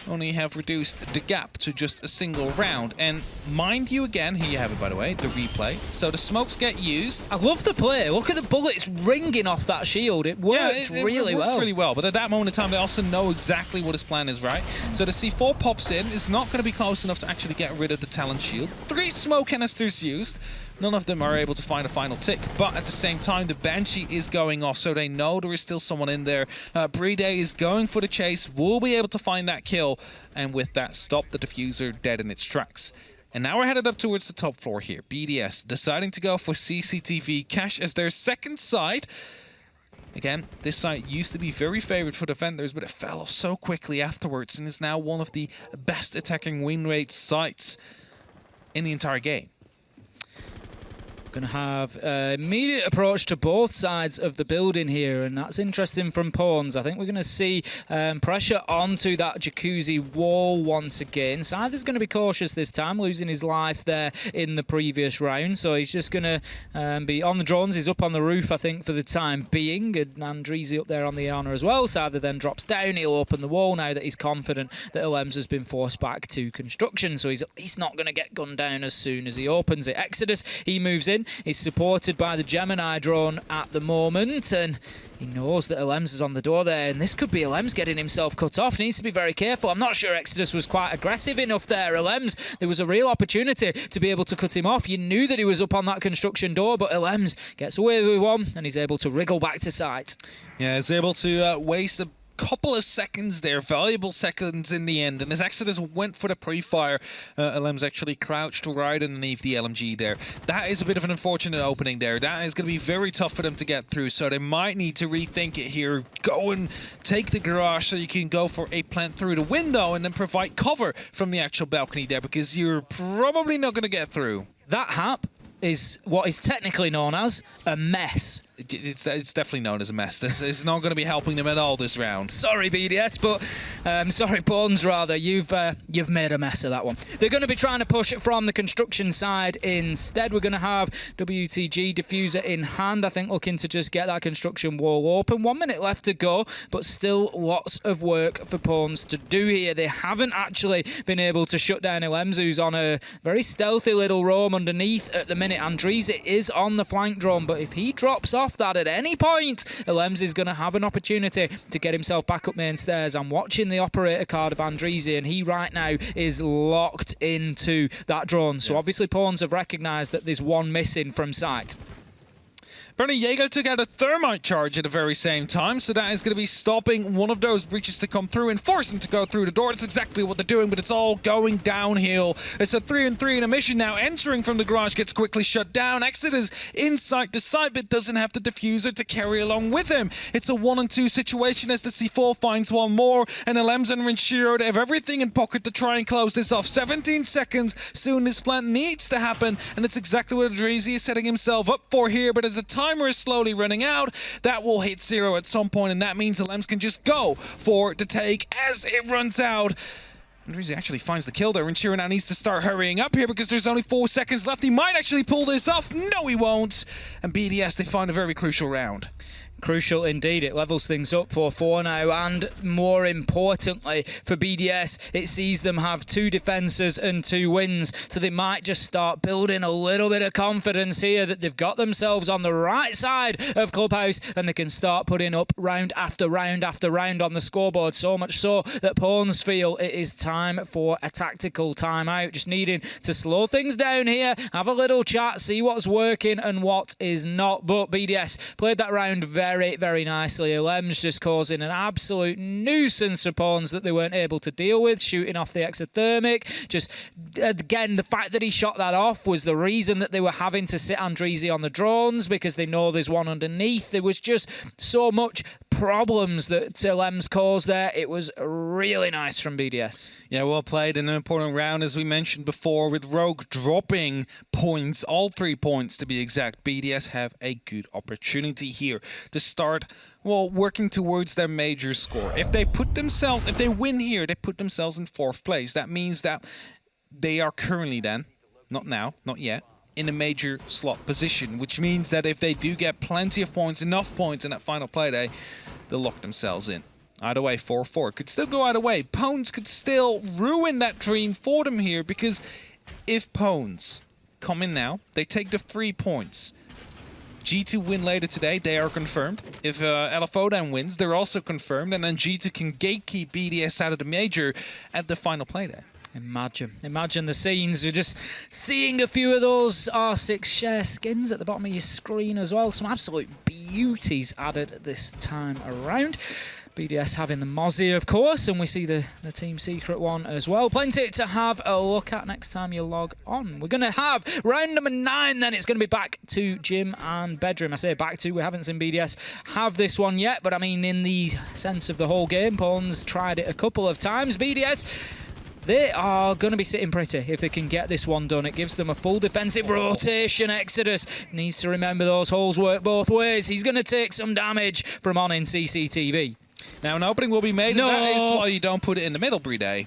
[SPEAKER 4] only have reduced the gap to just a single round, and mind you, again, here you have it by the way, the replay, so the smokes get used.
[SPEAKER 5] I love the play. Look at the bullets ringing off that shield. It works really well.
[SPEAKER 4] It works really well, but at that moment in time they also know exactly what his plan is, right? So the C4 pops in, is not going to be close enough to actually get rid of the talent shield. 3 smoke canisters used. None of them are able to find a final tick, but at the same time, the Banshee is going off, so they know there is still someone in there. Playday is going for the chase, will be able to find that kill, and with that, stop the diffuser dead in its tracks. And now we're headed up towards the top floor here. BDS deciding to go for CCTV cache as their second site. Again, this site used to be very favored for defenders, but it fell off so quickly afterwards, and is now one of the best attacking win rate sites in the entire game.
[SPEAKER 5] Going to have immediate approach to both sides of the building here, and that's interesting from Pwns. I think we're going to see pressure onto that jacuzzi wall once again. Scyther's going to be cautious this time, losing his life there in the previous round, so he's just going to be on the drones. He's up on the roof, I think, for the time being, and Andrizi up there on the Iana as well. Scyther then drops down. He'll open the wall now that he's confident that Elems has been forced back to construction, so he's not going to get gunned down as soon as he opens it. Exodus, he moves in. in. He's supported by the Gemini drone at the moment, and he knows that Alems is on the door there, and this could be Alems getting himself cut off. Needs to be very careful. I'm not sure Exodus was quite aggressive enough there. Alems, there was a real opportunity to be able to cut him off. You knew that he was up on that construction door, but Alems gets away with one, and he's able to wriggle back to site.
[SPEAKER 4] Yeah, he's able to waste a couple of seconds there, valuable seconds in the end, and as Exodus went for the pre-fire, Alems actually crouched right underneath the LMG there. That is a bit of an unfortunate opening there. That is going to be very tough for them to get through, so they might need to rethink it here. Go and take the garage so you can go for a plant through the window and then provide cover from the actual balcony there, because you're probably not going to get through.
[SPEAKER 5] That hap is what is technically known as a mess.
[SPEAKER 4] It's definitely known as a mess. This is not going to be helping them at all this round.
[SPEAKER 5] Sorry, BDS, but sorry, Pawns, rather. You've made a mess of that one. They're going to be trying to push it from the construction side instead. We're going to have WTG diffuser in hand, I think, looking to just get that construction wall open. 1 minute left to go, but still lots of work for Pawns to do here. They haven't actually been able to shut down Alems, who's on a very stealthy little roam underneath at the minute. Andriza is on the flank drone, but if he drops off that at any point, Alems is going to have an opportunity to get himself back up main stairs. I'm watching the operator card of Andriza, and he right now is locked into that drone. So obviously Pawns have recognised that there's one missing from sight.
[SPEAKER 4] Bernie Jaeger took out a thermite charge at the very same time, so that is going to be stopping one of those breaches to come through and force them to go through the door. That's exactly what they're doing, but it's all going downhill. It's a 3-on-3 in a mission now. Entering from the garage gets quickly shut down. Exodus inside the site, but doesn't have the diffuser to carry along with him. It's a 1-on-2 situation as the C4 finds one more, and Alems and Rinshiro, they have everything in pocket to try and close this off. 17 seconds. Soon this plant needs to happen, and it's exactly what Adrezi is setting himself up for here, but as the timer is slowly running out, that will hit 0 at some point, and that means Alems can just go for the take as it runs out. Andrizi actually finds the kill there, and Sheeran now needs to start hurrying up here because there's only 4 seconds left. He might actually pull this off. No, he won't. And BDS, they find a very crucial round.
[SPEAKER 5] Crucial indeed. It levels things up for 4 now, and more importantly for BDS, it sees them have 2 defences and 2 wins, so they might just start building a little bit of confidence here that they've got themselves on the right side of Clubhouse, and they can start putting up round after round after round on the scoreboard, so much so that Pawns feel it is time for a tactical timeout, just needing to slow things down here, have a little chat, see what's working and what is not. But BDS played that round very nicely. Alems just causing an absolute nuisance for Pawns that they weren't able to deal with, shooting off the exothermic. Just, again, the fact that he shot that off was the reason that they were having to sit Andrizi on the drones, because they know there's one underneath. There was just so much problems that Alems caused there. It was really nice from BDS.
[SPEAKER 4] Yeah, well played in an important round, as we mentioned before, with Rogue dropping points, all 3 points to be exact. BDS have a good opportunity here to start, well, working towards their major score. If they win here, they put themselves in 4th place. That means that they are currently then, not now, not yet, in a major slot position, which means that if they do get plenty of points, enough points in that final Playday, they'll lock themselves in. Either way, 4-4. Could still go either way. Pawns could still ruin that dream for them here, because if Pawns come in now, they take the 3 points. G2 win later today, they are confirmed. If LFO then wins, they're also confirmed, and then G2 can gatekeep BDS out of the major at the final Playday. Imagine the scenes. You're just seeing a few of those R6 share skins at the bottom of your screen as well. Some absolute beauties added this time around. BDS having the Mozzie, of course, and we see the Team Secret one as well. Plenty to have a look at next time you log on. We're going to have round number 9, then it's going to be back to gym and bedroom. I say back to, we haven't seen BDS have this one yet, but I mean in the sense of the whole game, Pawns tried it a couple of times. BDS, they are going to be sitting pretty if they can get this one done. It gives them a full defensive rotation. Exodus needs to remember those holes work both ways. He's going to take some damage from on in CCTV. Now, an opening will be made, and that is why you don't put it in the middle, Playday.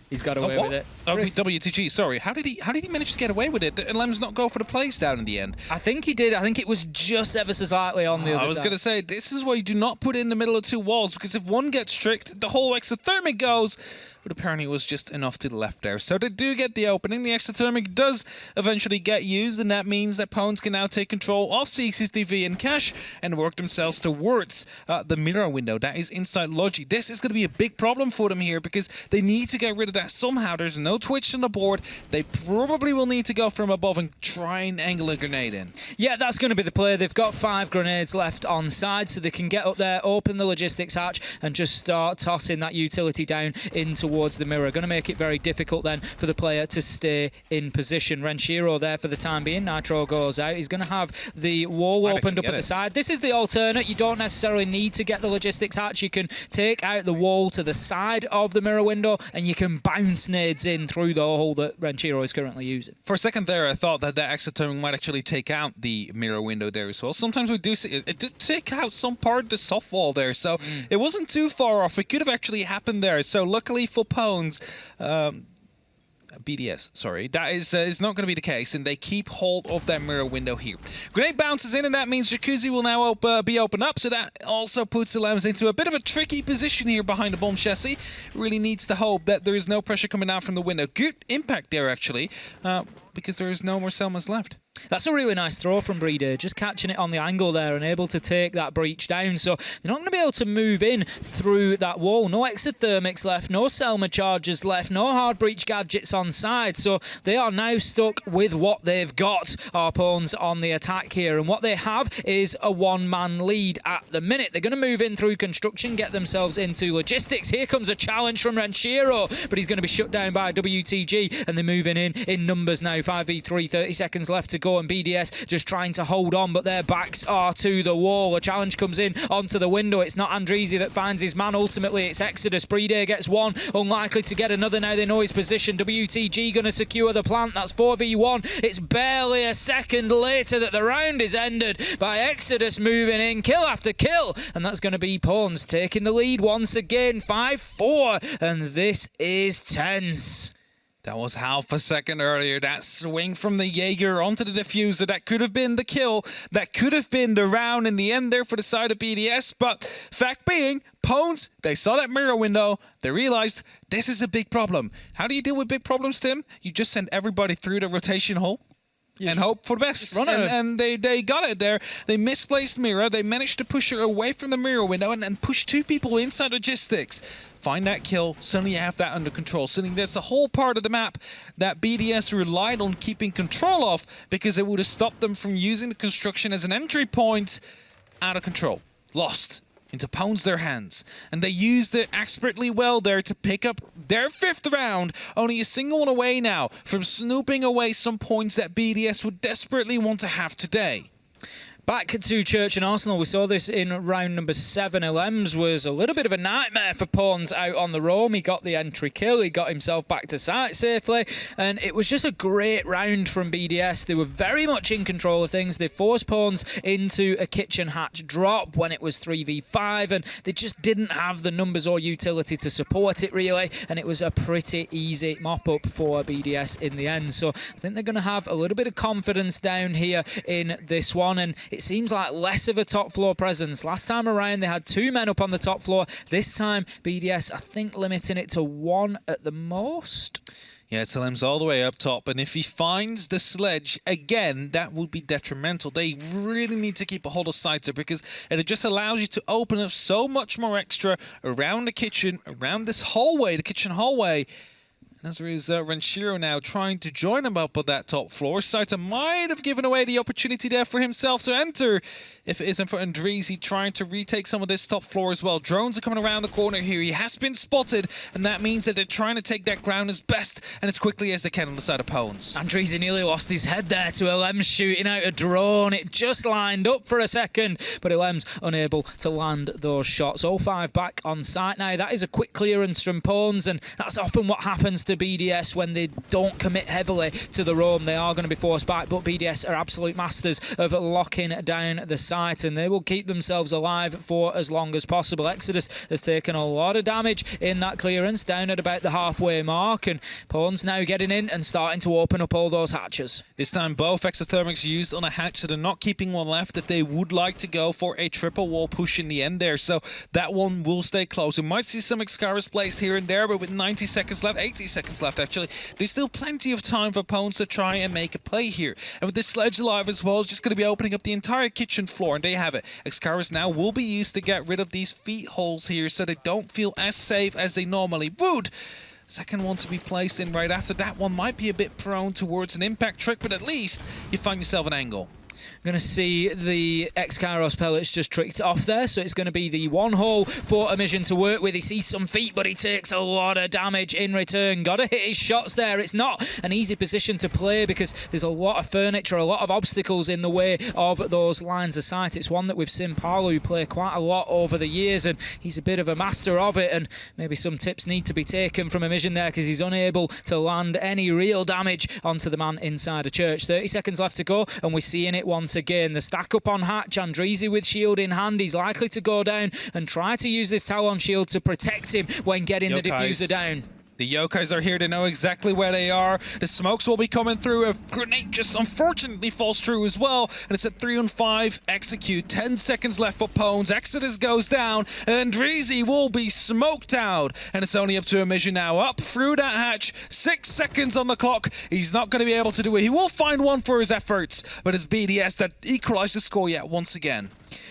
[SPEAKER 5] He's got away with it.
[SPEAKER 4] Oh, WTG, sorry. How did he manage to get away with it? Did Alems not go for the place down in the end?
[SPEAKER 5] I think he did. I think it was just ever so slightly on the other side.
[SPEAKER 4] I was going to say, this is why you do not put it in the middle of 2 walls, because if one gets tricked, the whole exothermic goes. but apparently it was just enough to the left there. So they do get the opening. The exothermic does eventually get used, and that means that Pwns can now take control of CCTV and Cash and work themselves towards the mirror window that is inside Logi. This is going to be a big problem for them here because they need to get rid of that somehow. There's no Twitch on the board. They probably will need to go from above and try and angle a grenade in.
[SPEAKER 5] Yeah, that's going to be the play. They've got 5 grenades left on side, so they can get up there, open the logistics hatch, and just start tossing that utility down in towards the mirror. Going to make it very difficult then for the player to stay in position. Renshiro there for the time being. Nitro goes out. He's going to have the wall opened up at the side. This is the alternate. You don't necessarily need to get the logistics hatch. You can take out the wall to the side of the mirror window, and you can bounce nades in through the hole that Renshiro is currently using.
[SPEAKER 4] For a second there, I thought that exothermic might actually take out the mirror window there as well. Sometimes we do see it did take out some part of the soft wall there, so it wasn't too far off. It could have actually happened there. So luckily for Pwns, BDS, sorry, that is not going to be the case, and they keep hold of that mirror window here. Grenade bounces in, and that means Jacuzzi will now be opened up, so that also puts the Lambs into a bit of a tricky position here behind the bomb chassis. Really needs to hope that there is no pressure coming out from the window. Good impact there, actually, because there is no more Selmas left.
[SPEAKER 5] That's a really nice throw from Playday, just catching it on the angle there and able to take that breach down. So they're not going to be able to move in through that wall. No exothermics left, no Selma charges left, no hard breach gadgets on side. So they are now stuck with what they've got, our Pwns on the attack here. And what they have is a one-man lead at the minute. They're going to move in through construction, get themselves into logistics. Here comes a challenge from Renshiro, but he's going to be shut down by WTG, and they're moving in numbers now. 5v3, 30 seconds left to go, and BDS just trying to hold on, but their backs are to the wall. A challenge comes in onto the window. It's not Andreezy that finds his man. Ultimately, it's Exodus. Playday gets one, unlikely to get another now. They know his position. WTG going to secure the plant. That's 4v1. It's barely a second later that the round is ended by Exodus moving in, kill after kill, and that's going to be Pwns taking the lead once again, 5-4, and this is tense.
[SPEAKER 4] That was half a second earlier. That swing from the Jaeger onto the diffuser. That could have been the kill. That could have been the round in the end there for the side of BDS. But fact being, Pwns, they saw that mirror window. They realized this is a big problem. How do you deal with big problems, Tim? You just send everybody through the rotation hole and hope for the best. And they got it there. They misplaced Mira. They managed to push her away from the mirror window and push 2 people inside logistics. Find that kill. Suddenly you have that under control. Suddenly there's a whole part of the map that BDS relied on keeping control of because it would have stopped them from using the construction as an entry point. Out of control. Lost into Pwns their hands. And they used it expertly well there to pick up their 5th round. Only a single one away now from snooping away some points that BDS would desperately want to have today.
[SPEAKER 5] Back to Church and Arsenal. We saw this in round number 7. Elems was a little bit of a nightmare for Pwns out on the roam. He got the entry kill. He got himself back to site safely. And it was just a great round from BDS. They were very much in control of things. They forced Pwns into a kitchen hatch drop when it was 3v5. And they just didn't have the numbers or utility to support it, really. And it was a pretty easy mop-up for BDS in the end. So I think they're going to have a little bit of confidence down here in this one. And it seems like less of a top floor presence. Last time around, they had 2 men up on the top floor. This time, BDS, I think, limiting it to 1 at the most.
[SPEAKER 4] Yeah, Salem's all the way up top, and if he finds the sledge again, that would be detrimental. They really need to keep a hold of sides there because it just allows you to open up so much more extra around the kitchen, around this hallway, the kitchen hallway. As there is Renshiro now trying to join him up on that top floor. Saita might have given away the opportunity there for himself to enter if it isn't for Andreezy trying to retake some of this top floor as well. Drones are coming around the corner here. He has been spotted, and that means that they're trying to take that ground as best and as quickly as they can on the side of Pwns.
[SPEAKER 5] Andreezy nearly lost his head there to Elems shooting out a drone. It just lined up for a second, but Elems unable to land those shots. All 5 back on site now. That is a quick clearance from Pwns, and that's often what happens to after BDS when they don't commit heavily to the roam. They are going to be forced back, but BDS are absolute masters of locking down the site, and they will keep themselves alive for as long as possible. Exodus has taken a lot of damage in that clearance, down at about the halfway mark, and Pawns now getting in and starting to open up all those hatches.
[SPEAKER 4] This time both exothermics used on a hatch, so they're not keeping one left if they would like to go for a triple wall push in the end there. So that one will stay close. We might see some Excaris placed here and there, but with 90 seconds left, 80 seconds left actually, there's still plenty of time for Pawns to try and make a play here. And with this sledge alive as well, it's just going to be opening up the entire kitchen floor, and there you have it. Excaris now will be used to get rid of these feet holes here so they don't feel as safe as they normally would. Second one to be placed in right after that one might be a bit prone towards an impact trick, but at least you find yourself an angle.
[SPEAKER 5] Going to see the X-Kairos pellets just tricked off there, so it's going to be the one hole for Amision to work with. He sees some feet, but he takes a lot of damage in return. Got to hit his shots there. It's not an easy position to play because there's a lot of furniture, a lot of obstacles in the way of those lines of sight. It's one that we've seen Palu play quite a lot over the years, and he's a bit of a master of it, and maybe some tips need to be taken from Amision there because he's unable to land any real damage onto the man inside a church. 30 seconds left to go, and we're seeing it once again. The stack up on hatch, Andreezy with shield in hand. He's likely to go down and try to use this Talon shield to protect him when getting the diffuser down.
[SPEAKER 4] The Yokais are here to know exactly where they are. The smokes will be coming through. A grenade just unfortunately falls through as well. And it's at 3-on-5. Execute. 10 seconds left for Pawns. Exodus goes down. And Andreezy will be smoked out. And it's only up to Amision now. Up through that hatch. 6 seconds on the clock. He's not going to be able to do it. He will find one for his efforts. But it's BDS that equalized the score yet once again.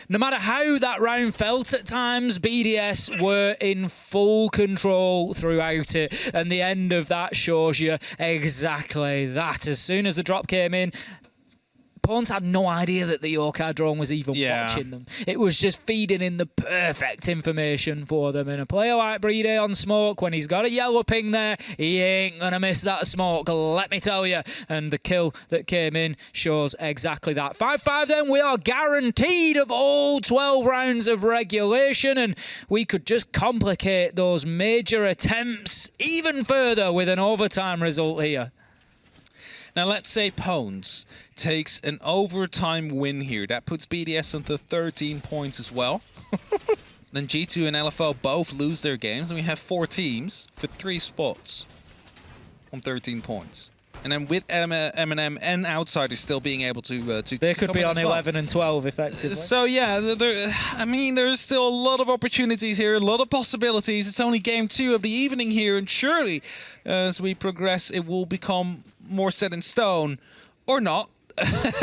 [SPEAKER 5] No matter how that round felt at times, BDS were in full control throughout it. And the end of that shows you exactly that. As soon as the drop came in, Pawns had no idea that the Yokai drone was even watching them. It was just feeding in the perfect information for them. And a player like Playday on smoke, when he's got a yellow ping there, he ain't going to miss that smoke, let me tell you. And the kill that came in shows exactly that. 5-5 then, we are guaranteed of all 12 rounds of regulation, and we could just complicate those major attempts even further with an overtime result here.
[SPEAKER 4] Now let's say Pawns takes an overtime win here. That puts BDS onto 13 points as well. Then G2 and LFO both lose their games, and we have 4 teams for 3 spots on 13 points. And then with M&M and Outsiders still being able to
[SPEAKER 5] they could be on
[SPEAKER 4] well.
[SPEAKER 5] 11 and 12 effectively.
[SPEAKER 4] So yeah, I mean, there's still a lot of opportunities here, a lot of possibilities. It's only game 2 of the evening here, and surely as we progress, it will become more set in stone, or not,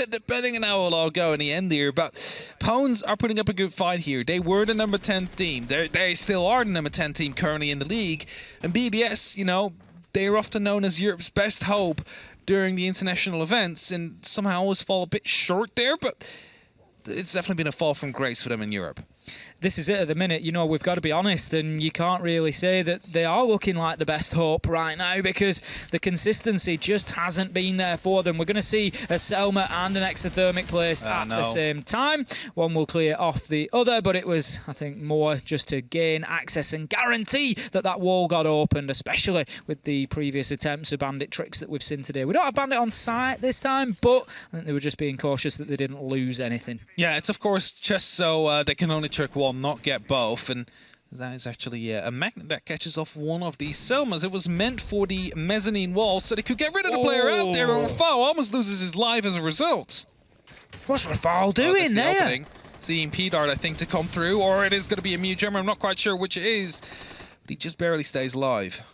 [SPEAKER 4] depending on how it'll all go in the end here. But Pawns are putting up a good fight here. They were the number 10 team. They still are the number 10 team currently in the league. And BDS, you know, they're often known as Europe's best hope during the international events, and somehow always fall a bit short there, but it's definitely been a fall from grace for them in Europe.
[SPEAKER 5] This is it at the minute. You know, we've got to be honest, and you can't really say that they are looking like the best hope right now because the consistency just hasn't been there for them. We're going to see a Selma and an exothermic placed at the same time. One will clear off the other, but it was, I think, more just to gain access and guarantee that that wall got opened, especially with the previous attempts of bandit tricks that we've seen today. We don't have bandit on site this time, but I think they were just being cautious that they didn't lose anything.
[SPEAKER 4] Yeah, it's of course just so they can only trick one, not get both, and that is actually a magnet that catches off one of these Selmas. It was meant for the mezzanine wall so they could get rid of the player out there, and Rafal almost loses his life as a result.
[SPEAKER 5] What's Rafal doing there?
[SPEAKER 4] Opening. It's the EMP dart, I think, to come through, or it is going to be a Mew Jammer. I'm not quite sure which it is, but he just barely stays alive.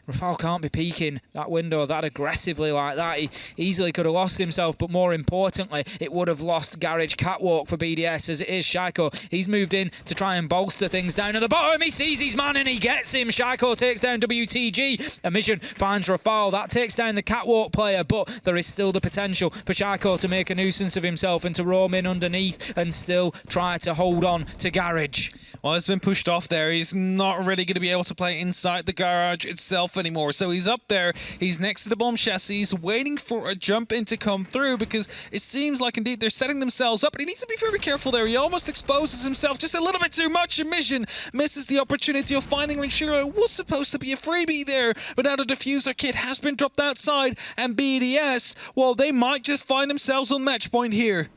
[SPEAKER 5] Rafal can't be peeking that window that aggressively like that. He easily could have lost himself, but more importantly, it would have lost Garage Catwalk for BDS as it is Shaiko. He's moved in to try and bolster things down at the bottom. He sees his man and he gets him. Shaiko takes down WTG. Amision finds Rafal. That takes down the Catwalk player, but there is still the potential for Shaiko to make a nuisance of himself and to roam in underneath and still try to hold on to Garage.
[SPEAKER 4] Well, it's been pushed off there. He's not really going to be able to play inside the garage itself. himself anymore. So he's up there, he's next to the bomb chassis, he's waiting for a jump in to come through, because it seems like indeed they're setting themselves up, but he needs to be very careful there. He almost exposes himself just a little bit too much, and Mission misses the opportunity of finding Renshiro. It was supposed to be a freebie there, but now the diffuser kit has been dropped outside, and BDS, well, they might just find themselves on match point here.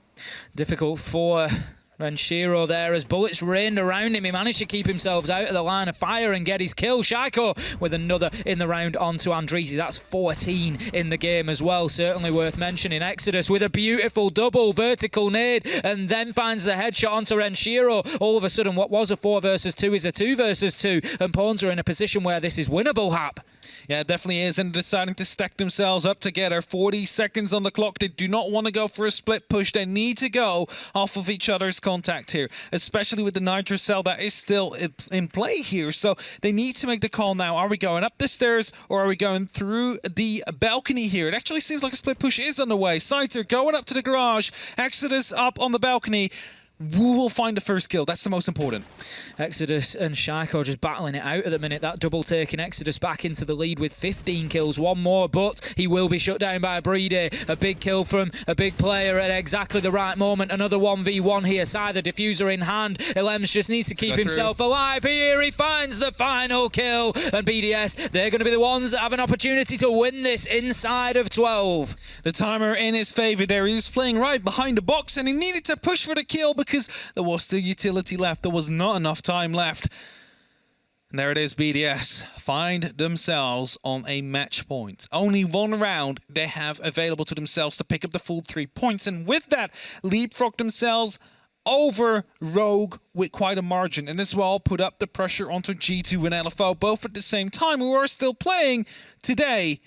[SPEAKER 5] Difficult for Renshiro there as bullets rained around him. He managed to keep himself out of the line of fire and get his kill. Shaiko with another in the round onto Andrizi. That's 14 in the game as well. Certainly worth mentioning. Exodus with a beautiful double vertical nade and then finds the headshot onto Renshiro. All of a sudden, what was a 4 versus 2 is a 2 versus 2, and Pawns are in a position where this is winnable, Hap.
[SPEAKER 4] Yeah, it definitely is, and deciding to stack themselves up together. 40 seconds on the clock. They do not want to go for a split push. They need to go off of each other's contact here, especially with the Nitro cell that is still in play here. So they need to make the call now. Are we going up the stairs or are we going through the balcony here? It actually seems like a split push is on the way. Scyther going up to the garage. Exodus up on the balcony. Who will find the first kill? That's the most important.
[SPEAKER 5] Exodus and Shaiko just battling it out at the minute. That double taking Exodus back into the lead with 15 kills. One more, but he will be shut down by Playday. A big kill from a big player at exactly the right moment. Another 1v1 here. Scyther diffuser in hand. Elems just needs to keep himself alive here. He finds the final kill. And BDS, they're going to be the ones that have an opportunity to win this inside of 12.
[SPEAKER 4] The timer in his favor there. He was playing right behind the box and he needed to push for the kill because there was still utility left. There was not enough time left. And there it is, BDS find themselves on a match point. Only one round they have available to themselves to pick up the full 3 points. And with that, leapfrog themselves over Rogue with quite a margin. And as well, put up the pressure onto G2 and LFO, both at the same time, who are still playing today.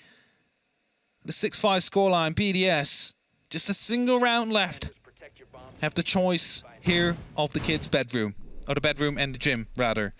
[SPEAKER 4] The 6-5 scoreline, BDS, just a single round left. Have the choice here of the kid's bedroom, or the bedroom and the gym, rather.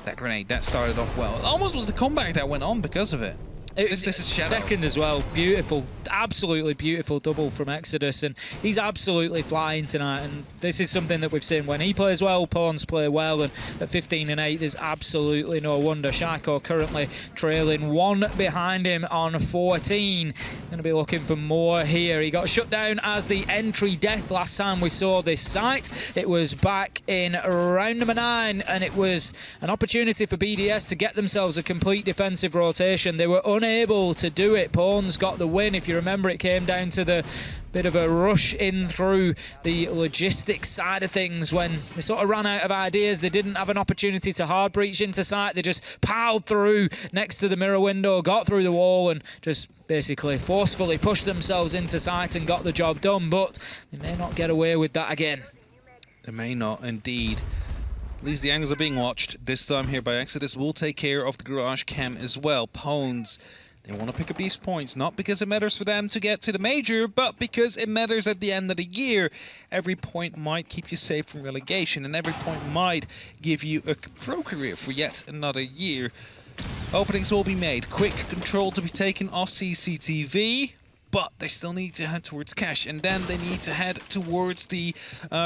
[SPEAKER 4] That grenade, that started off well. It almost was the comeback that went on because of it. This is Shadow.
[SPEAKER 5] Second as well. Beautiful, absolutely beautiful double from Exodus, and he's absolutely flying tonight. And this is something that we've seen when he plays well, Pawns play well, and at 15 and 8, there's absolutely no wonder. Shaiko currently trailing 1 behind him on 14. Going to be looking for more here. He got shut down as the entry death last time we saw this site. It was back in round number 9, and it was an opportunity for BDS to get themselves a complete defensive rotation. They were unable to do it. Pawns got the win. If you remember, it came down to the bit of a rush in through the logistics side of things when they sort of ran out of ideas. They didn't have an opportunity to hard breach into site. They just piled through next to the mirror window, got through the wall and just basically forcefully pushed themselves into site and got the job done. But they may not get away with that again.
[SPEAKER 4] They may not, indeed. At least the angles are being watched. This time here by Exodus will take care of the garage cam as well. Pawns, they want to pick up these points, not because it matters for them to get to the major, but because it matters at the end of the year. Every point might keep you safe from relegation, and every point might give you a pro career for yet another year. Openings will be made. Quick control to be taken off CCTV. But they still need to head towards cash, and then they need to head towards the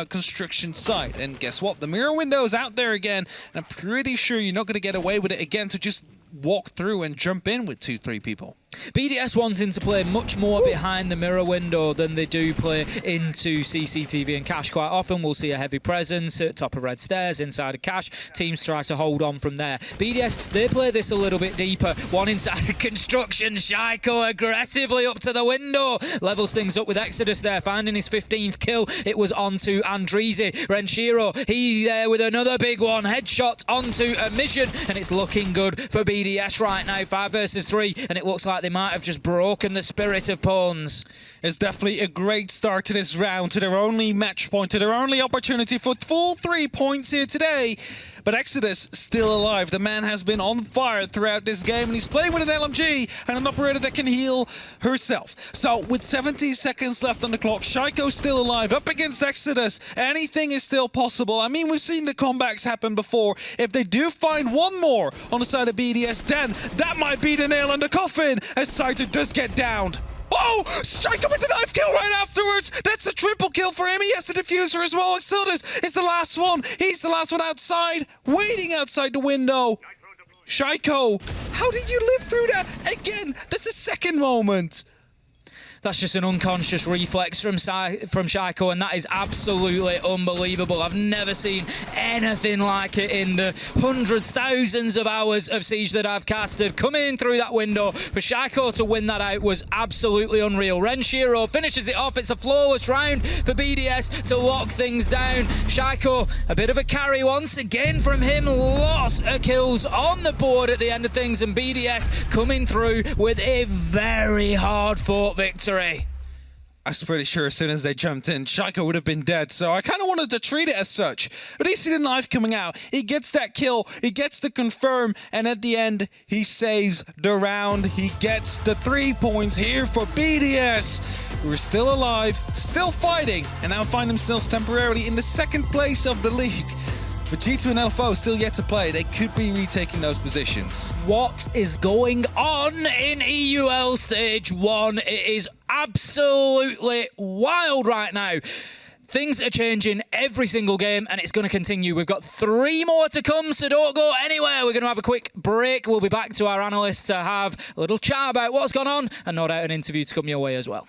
[SPEAKER 4] construction site. And guess what? The mirror window is out there again, and I'm pretty sure you're not going to get away with it again to just walk through and jump in with 2-3 people.
[SPEAKER 5] BDS wanting to play much more behind the mirror window than they do play into CCTV and cash. Quite often we'll see a heavy presence at top of red stairs inside of cash. Teams try to hold on from there. BDS, they play this a little bit deeper. One inside of construction. Shaiko aggressively up to the window. Levels things up with Exodus there, finding his 15th kill. It was onto Andrizi. Renshiro, he there with another big one. Headshot onto a mission, and it's looking good for BDS right now. 5 versus 3, and it looks like they might have just broken the spirit of Pawns.
[SPEAKER 4] It's definitely a great start to this round, to their only match point, to their only opportunity for full 3 points here today. But Exodus still alive. The man has been on fire throughout this game, and he's playing with an LMG and an operator that can heal herself. So with 70 seconds left on the clock, Shaiko's still alive up against Exodus. Anything is still possible. I mean, we've seen the comebacks happen before. If they do find one more on the side of BDS, then that might be the nail in the coffin as Scyther does get downed. Oh! Shaiko with the knife kill right afterwards! That's the triple kill for him. He has the diffuser as well. Exodus is the last one. He's the last one outside, waiting outside the window. Shaiko, how did you live through that? Again, that's the second moment.
[SPEAKER 5] That's just an unconscious reflex from Shaiko, and that is absolutely unbelievable. I've never seen anything like it in the hundreds, thousands of hours of Siege that I've casted. Coming in through that window for Shaiko to win that out was absolutely unreal. Renshiro finishes it off. It's a flawless round for BDS to lock things down. Shaiko, a bit of a carry once again from him. Lots of kills on the board at the end of things, and BDS coming through with a very hard-fought victory.
[SPEAKER 4] I was pretty sure as soon as they jumped in, Shaiko would have been dead, so I kind of wanted to treat it as such. But he see the knife coming out, he gets that kill, he gets the confirm, and at the end, he saves the round. He gets the 3 points here for BDS, who are still alive, still fighting, and now find themselves temporarily in the second place of the league. But G2 and LFO still yet to play. They could be retaking those positions.
[SPEAKER 5] What is going on in EUL Stage 1? It is absolutely wild right now. Things are changing every single game, and it's going to continue. We've got 3 more to come, so don't go anywhere. We're going to have a quick break. We'll be back to our analysts to have a little chat about what's gone on, and no doubt an interview to come your way as well.